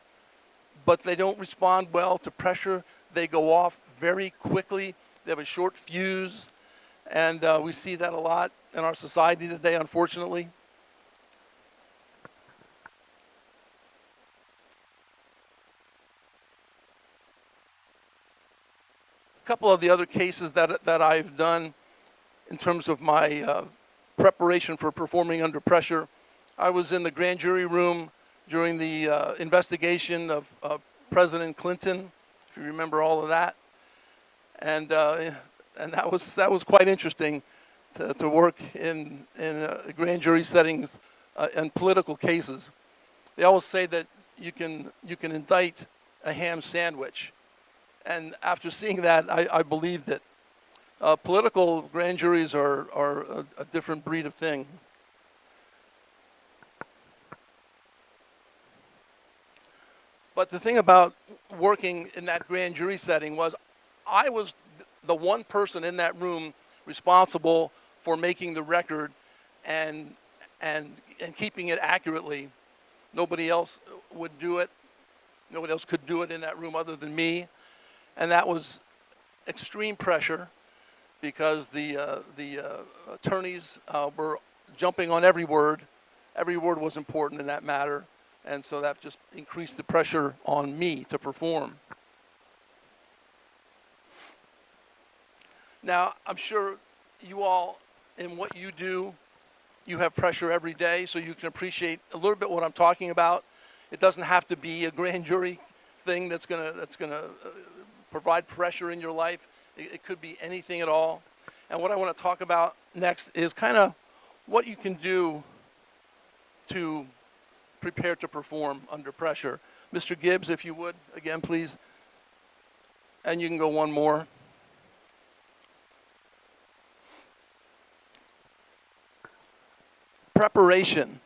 but they don't respond well to pressure. They go off very quickly. They have a short fuse. And we see that a lot in our society today, unfortunately. A couple of the other cases that I've done in terms of my preparation for performing under pressure, I was in the grand jury room during the investigation of President Clinton, if you remember all of that, and that was quite interesting to work in grand jury settings in political cases. They always say that you can indict a ham sandwich, and after seeing that, I believed it. Political grand juries are a different breed of thing. But the thing about working in that grand jury setting was I was the one person in that room responsible for making the record and keeping it accurately. Nobody else would do it. Nobody else could do it in that room other than me. And that was extreme pressure because the attorneys were jumping on every word. Every word was important in that matter. And so that just increased the pressure on me to perform. Now, I'm sure you all, in what you do, you have pressure every day, so you can appreciate a little bit what I'm talking about. It doesn't have to be a grand jury thing that's gonna provide pressure in your life. It could be anything at all. And what I want to talk about next is kind of what you can do to prepare to perform under pressure. Mr. Gibbs, if you would, again, please. And you can go one more. Preparation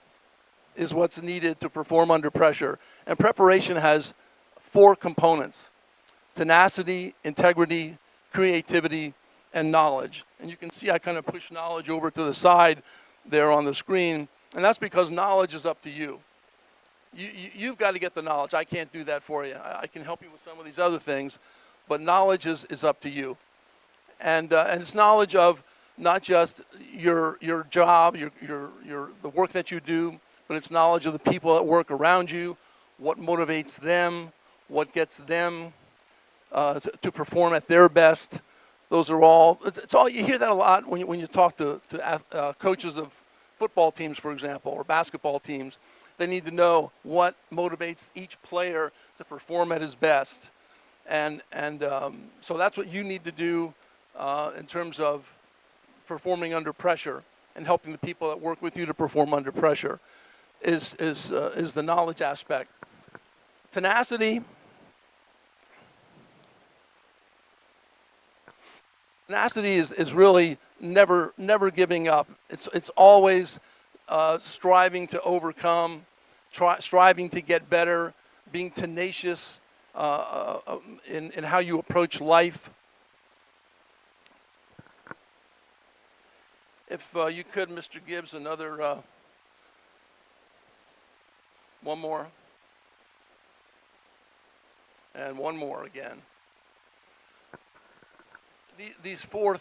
is what's needed to perform under pressure. And preparation has 4 components: tenacity, integrity, creativity, and knowledge. And you can see I kind of push knowledge over to the side there on the screen. And that's because knowledge is up to you. You've got to get the knowledge. I can't do that for you. I can help you with some of these other things, but knowledge is up to you. And it's knowledge of not just your job, the work that you do, but it's knowledge of the people that work around you, what motivates them, what gets them to perform at their best. Those are all. It's all. You hear that a lot when you talk to coaches of football teams, for example, or basketball teams. They need to know what motivates each player to perform at his best, and so that's what you need to do in terms of performing under pressure and helping the people that work with you to perform under pressure. Is the knowledge aspect. Tenacity. Tenacity is really never giving up. It's always striving to overcome, striving to get better, being tenacious in how you approach life. If you could, Mr. Gibbs, another one more, and one more again. These 4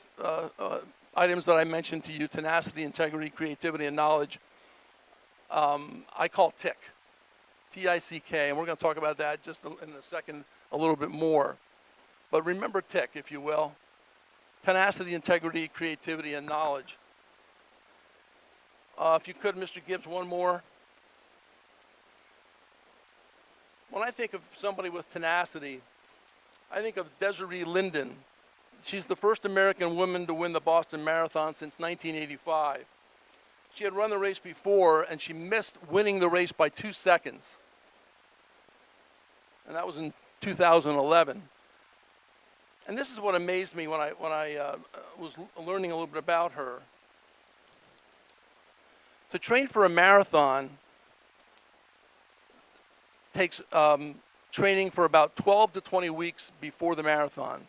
items that I mentioned to you, tenacity, integrity, creativity, and knowledge, I call TICK, T-I-C-K, and we're going to talk about that just in a second a little bit more. But remember TICK, if you will: tenacity, integrity, creativity, and knowledge. If you could, Mr. Gibbs, one more. When I think of somebody with tenacity, I think of Desiree Linden. She's the first American woman to win the Boston Marathon since 1985. She had run the race before, and she missed winning the race by 2 seconds. and that was in 2011. And this is what amazed me when I was learning a little bit about her. To train for a marathon takes training for about 12 to 20 weeks before the marathon.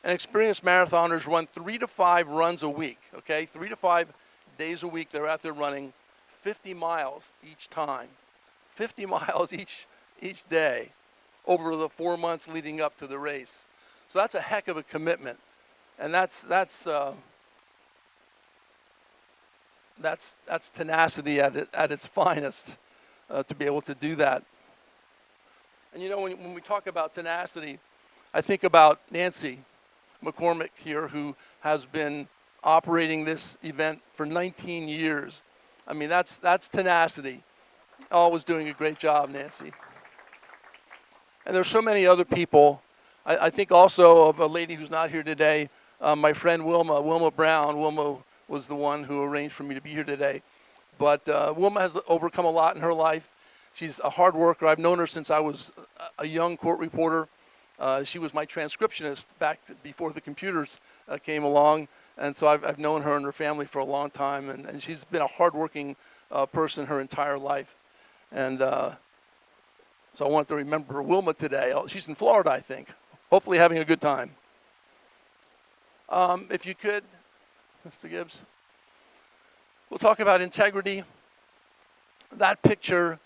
And experienced marathoners run 3 to 5 runs a week, okay? 3 to 5 days a week they're out there running 50 miles each time. 50 miles each day over the 4 months leading up to the race. So that's a heck of a commitment. And that's tenacity at its finest, to be able to do that. And you know, when we talk about tenacity, I think about Nancy McCormick here, who has been operating this event for 19 years. I mean, that's tenacity. Always doing a great job, Nancy. And there's so many other people. I think also of a lady who's not here today, my friend Wilma Brown. Wilma was the one who arranged for me to be here today. But Wilma has overcome a lot in her life. She's a hard worker. I've known her since I was a young court reporter. She was my transcriptionist back before the computers came along. And so I've known her and her family for a long time. And she's been a hardworking person her entire life. And so I wanted to remember Wilma today. She's in Florida, I think. Hopefully having a good time. If you could, Mr. Gibbs. We'll talk about integrity. That picture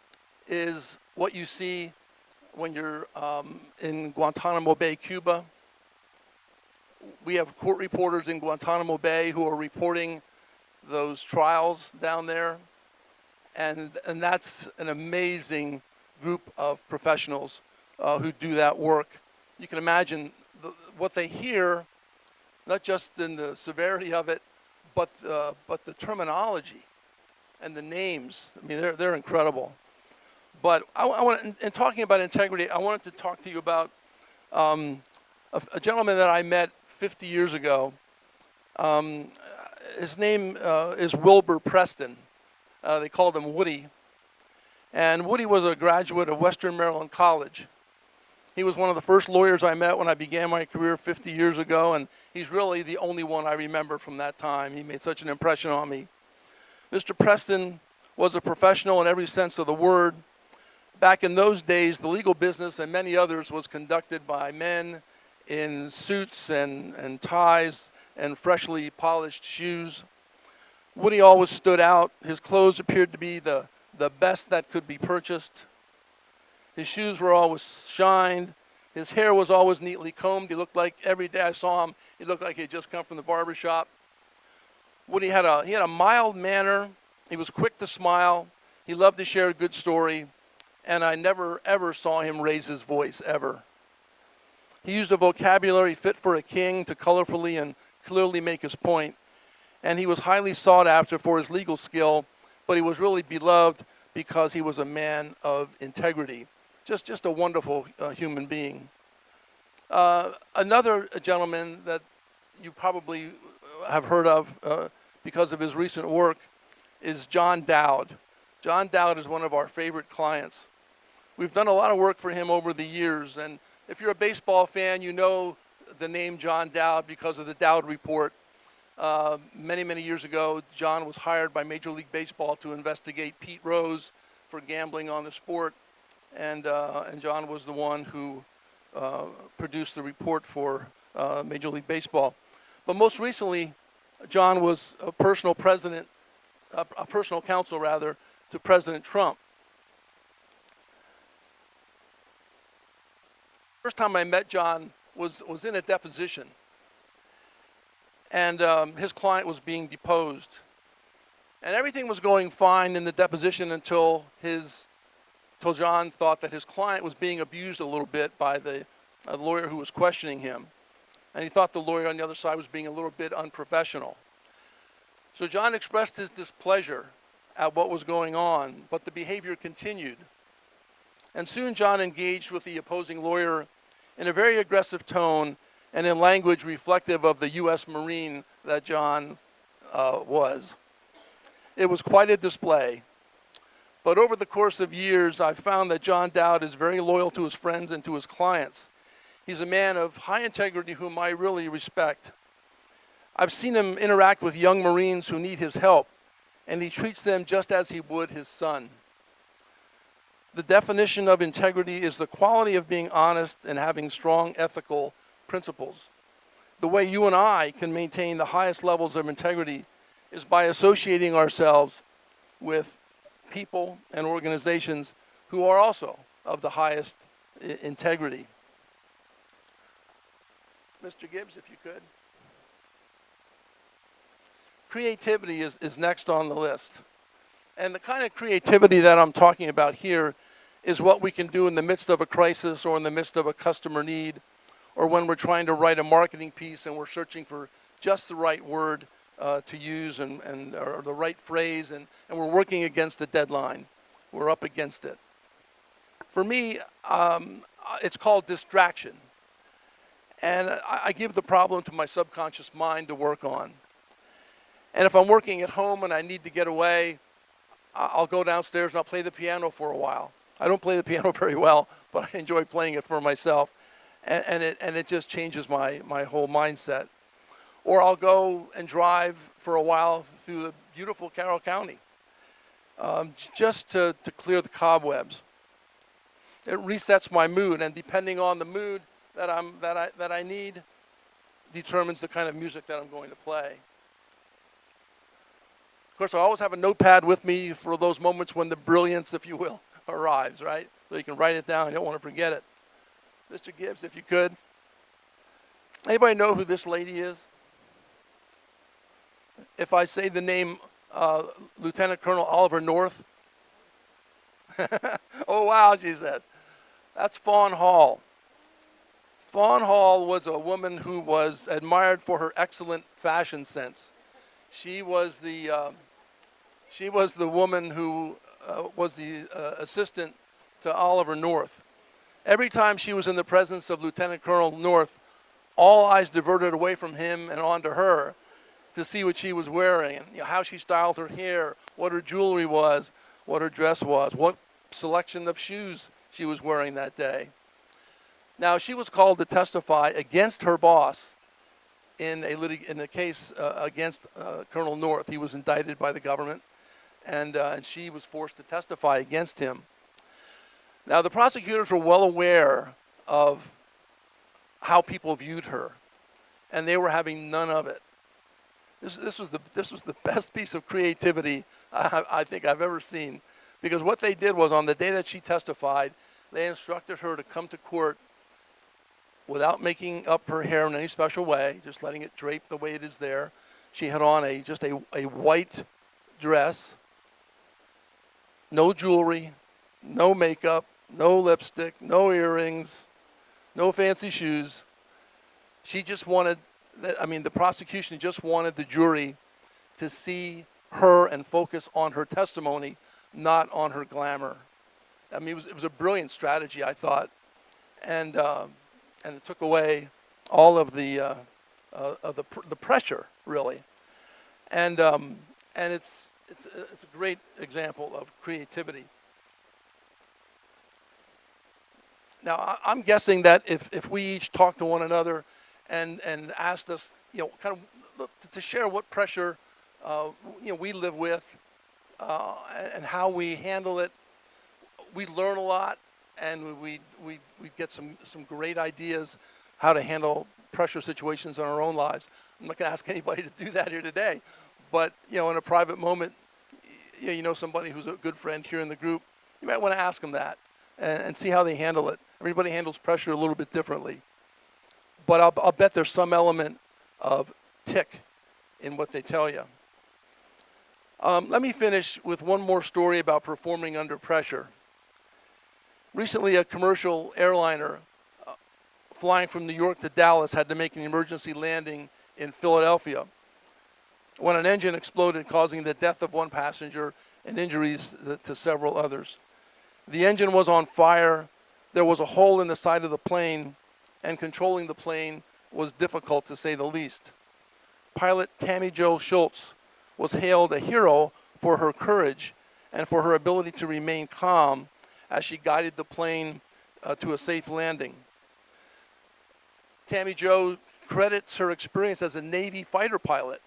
is what you see when you're in Guantanamo Bay, Cuba. We have court reporters in Guantanamo Bay who are reporting those trials down there. And that's an amazing group of professionals who do that work. You can imagine what they hear, not just in the severity of it, but the terminology and the names. I mean, they're incredible. But I want, in talking about integrity, I wanted to talk to you about a gentleman that I met 50 years ago. His name is Wilbur Preston. They called him Woody. And Woody was a graduate of Western Maryland College. He was one of the first lawyers I met when I began my career 50 years ago, and he's really the only one I remember from that time. He made such an impression on me. Mr. Preston was a professional in every sense of the word. Back in those days, the legal business and many others was conducted by men in suits and ties and freshly polished shoes. Woody always stood out. His clothes appeared to be the best that could be purchased. His shoes were always shined. His hair was always neatly combed. He looked like, every day I saw him, he looked like he had just come from the barber shop. Woody had a mild manner. He was quick to smile. He loved to share a good story. And I never, ever saw him raise his voice, ever. He used a vocabulary fit for a king to colorfully and clearly make his point. And he was highly sought after for his legal skill, but he was really beloved because he was a man of integrity. Just a wonderful human being. Another gentleman that you probably have heard of because of his recent work is John Dowd. John Dowd is one of our favorite clients. We've done a lot of work for him over the years, and if you're a baseball fan, you know the name John Dowd because of the Dowd Report. Many, many years ago, John was hired by Major League Baseball to investigate Pete Rose for gambling on the sport, and John was the one who produced the report for Major League Baseball. But most recently, John was a personal counsel rather, to President Trump. First time I met John was in a deposition, and his client was being deposed. And everything was going fine in the deposition until John thought that his client was being abused a little bit by the lawyer who was questioning him. And he thought the lawyer on the other side was being a little bit unprofessional. So John expressed his displeasure at what was going on, but the behavior continued. And soon John engaged with the opposing lawyer in a very aggressive tone and in language reflective of the U.S. Marine that John was. It was quite a display. But over the course of years, I've found that John Dowd is very loyal to his friends and to his clients. He's a man of high integrity whom I really respect. I've seen him interact with young Marines who need his help, and he treats them just as he would his son. The definition of integrity is the quality of being honest and having strong ethical principles. The way you and I can maintain the highest levels of integrity is by associating ourselves with people and organizations who are also of the highest integrity. Mr. Gibbs, if you could. Creativity is next on the list. And the kind of creativity that I'm talking about here is what we can do in the midst of a crisis or in the midst of a customer need, or when we're trying to write a marketing piece and we're searching for just the right word to use or the right phrase, and we're working against a deadline. We're up against it. For me, it's called distraction. And I give the problem to my subconscious mind to work on. And if I'm working at home and I need to get away, I'll go downstairs and I'll play the piano for a while. I don't play the piano very well, but I enjoy playing it for myself. And it just changes my whole mindset. Or I'll go and drive for a while through the beautiful Carroll County, just to clear the cobwebs. It resets my mood, and depending on the mood that I need, determines the kind of music that I'm going to play. Of course, I always have a notepad with me for those moments when the brilliance, if you will, arrives, right? So you can write it down. You don't want to forget it. Mr. Gibbs, if you could. Anybody know who this lady is? If I say the name Lieutenant Colonel Oliver North. Oh, wow, she said. That's Fawn Hall. Fawn Hall was a woman who was admired for her excellent fashion sense. She was the woman who was the assistant to Oliver North. Every time she was in the presence of Lieutenant Colonel North, all eyes diverted away from him and onto her to see what she was wearing, and how she styled her hair, what her jewelry was, what her dress was, what selection of shoes she was wearing that day. Now, she was called to testify against her boss in a case against Colonel North. He was indicted by the government, and she was forced to testify against him. Now, the prosecutors were well aware of how people viewed her, and they were having none of it. This was the best piece of creativity I think I've ever seen, because what they did was, on the day that she testified, they instructed her to come to court without making up her hair in any special way, just letting it drape the way it is there. She had on just a white dress, no jewelry, no makeup, no lipstick, no earrings, no fancy shoes. She just wanted, the prosecution just wanted the jury to see her and focus on her testimony, not on her glamour. I mean, it was a brilliant strategy, I thought, and it took away all of the pressure, really, and it's a great example of creativity. Now, I'm guessing that if we each talked to one another and asked us, kind of to share what pressure, we live with and how we handle it, we learn a lot, and we get some great ideas how to handle pressure situations in our own lives. I'm not going to ask anybody to do that here today, but in a private moment, somebody who's a good friend here in the group, you might want to ask them that and see how they handle it. Everybody handles pressure a little bit differently, but I'll bet there's some element of tick in what they tell you. Let me finish with one more story about performing under pressure. Recently, a commercial airliner flying from New York to Dallas had to make an emergency landing in Philadelphia when an engine exploded, causing the death of one passenger and injuries to several others. The engine was on fire. There was a hole in the side of the plane, and controlling the plane was difficult, to say the least. Pilot Tammy Jo Schultz was hailed a hero for her courage and for her ability to remain calm as she guided the plane to a safe landing. Tammy Jo credits her experience as a Navy fighter pilot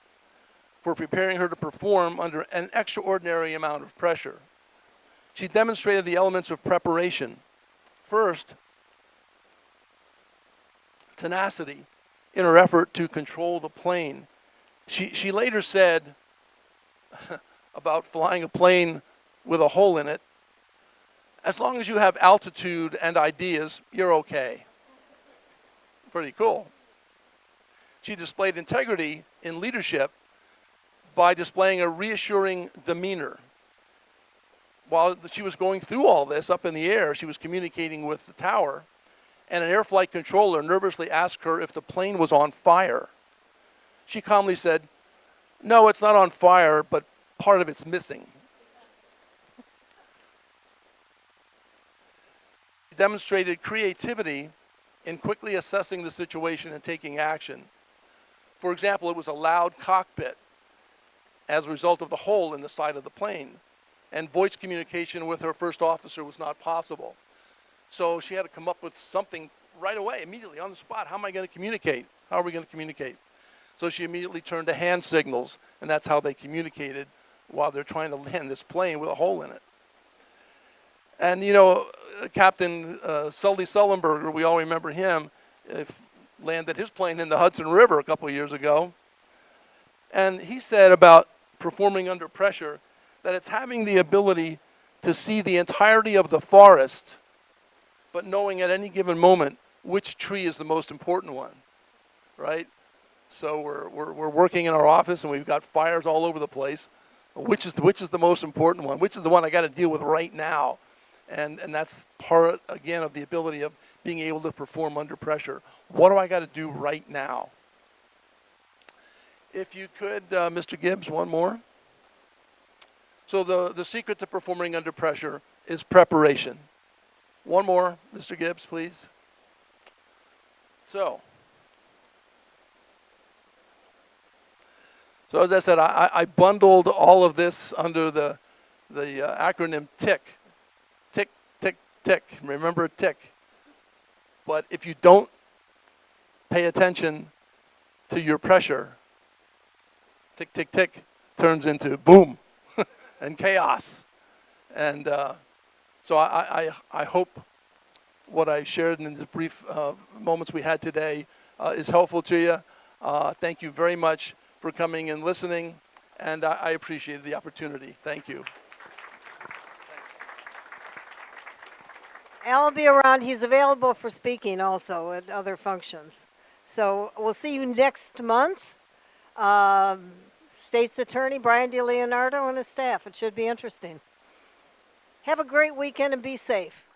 for preparing her to perform under an extraordinary amount of pressure. She demonstrated the elements of preparation. First, tenacity in her effort to control the plane. She later said about flying a plane with a hole in it, as long as you have altitude and ideas, you're okay. Pretty cool. She displayed integrity in leadership by displaying a reassuring demeanor. While she was going through all this up in the air, she was communicating with the tower, and an air flight controller nervously asked her if the plane was on fire. She calmly said, "No, it's not on fire, but part of it's missing." She demonstrated creativity in quickly assessing the situation and taking action. For example, it was a loud cockpit as a result of the hole in the side of the plane, and voice communication with her first officer was not possible. So she had to come up with something right away, immediately, on the spot. How am I going to communicate? How are we going to communicate? So she immediately turned to hand signals, and that's how they communicated while they're trying to land this plane with a hole in it. And, you know, Captain Sully Sullenberger, we all remember him, landed his plane in the Hudson River a couple of years ago. And he said about performing under pressure that it's having the ability to see the entirety of the forest, but knowing at any given moment which tree is the most important one, right? So we're working in our office and we've got fires all over the place. Which is the most important one? Which is the one I got to deal with right now? And that's part, again, of the ability of being able to perform under pressure. What do I got to do right now? If you could, Mr. Gibbs, one more. So the secret to performing under pressure is preparation. One more, Mr. Gibbs, please. So as I said, I bundled all of this under the acronym TICK. Tick, tick, tick. Remember TICK. But if you don't pay attention to your pressure, tick, tick, tick turns into boom and chaos. And so I hope what I shared in the brief moments we had today is helpful to you. Thank you very much for coming and listening, and I appreciated the opportunity. Thank you. Al will be around. He's available for speaking also at other functions. So we'll see you next month. State's Attorney Brian DeLeonardo and his staff. It should be interesting. Have a great weekend and be safe.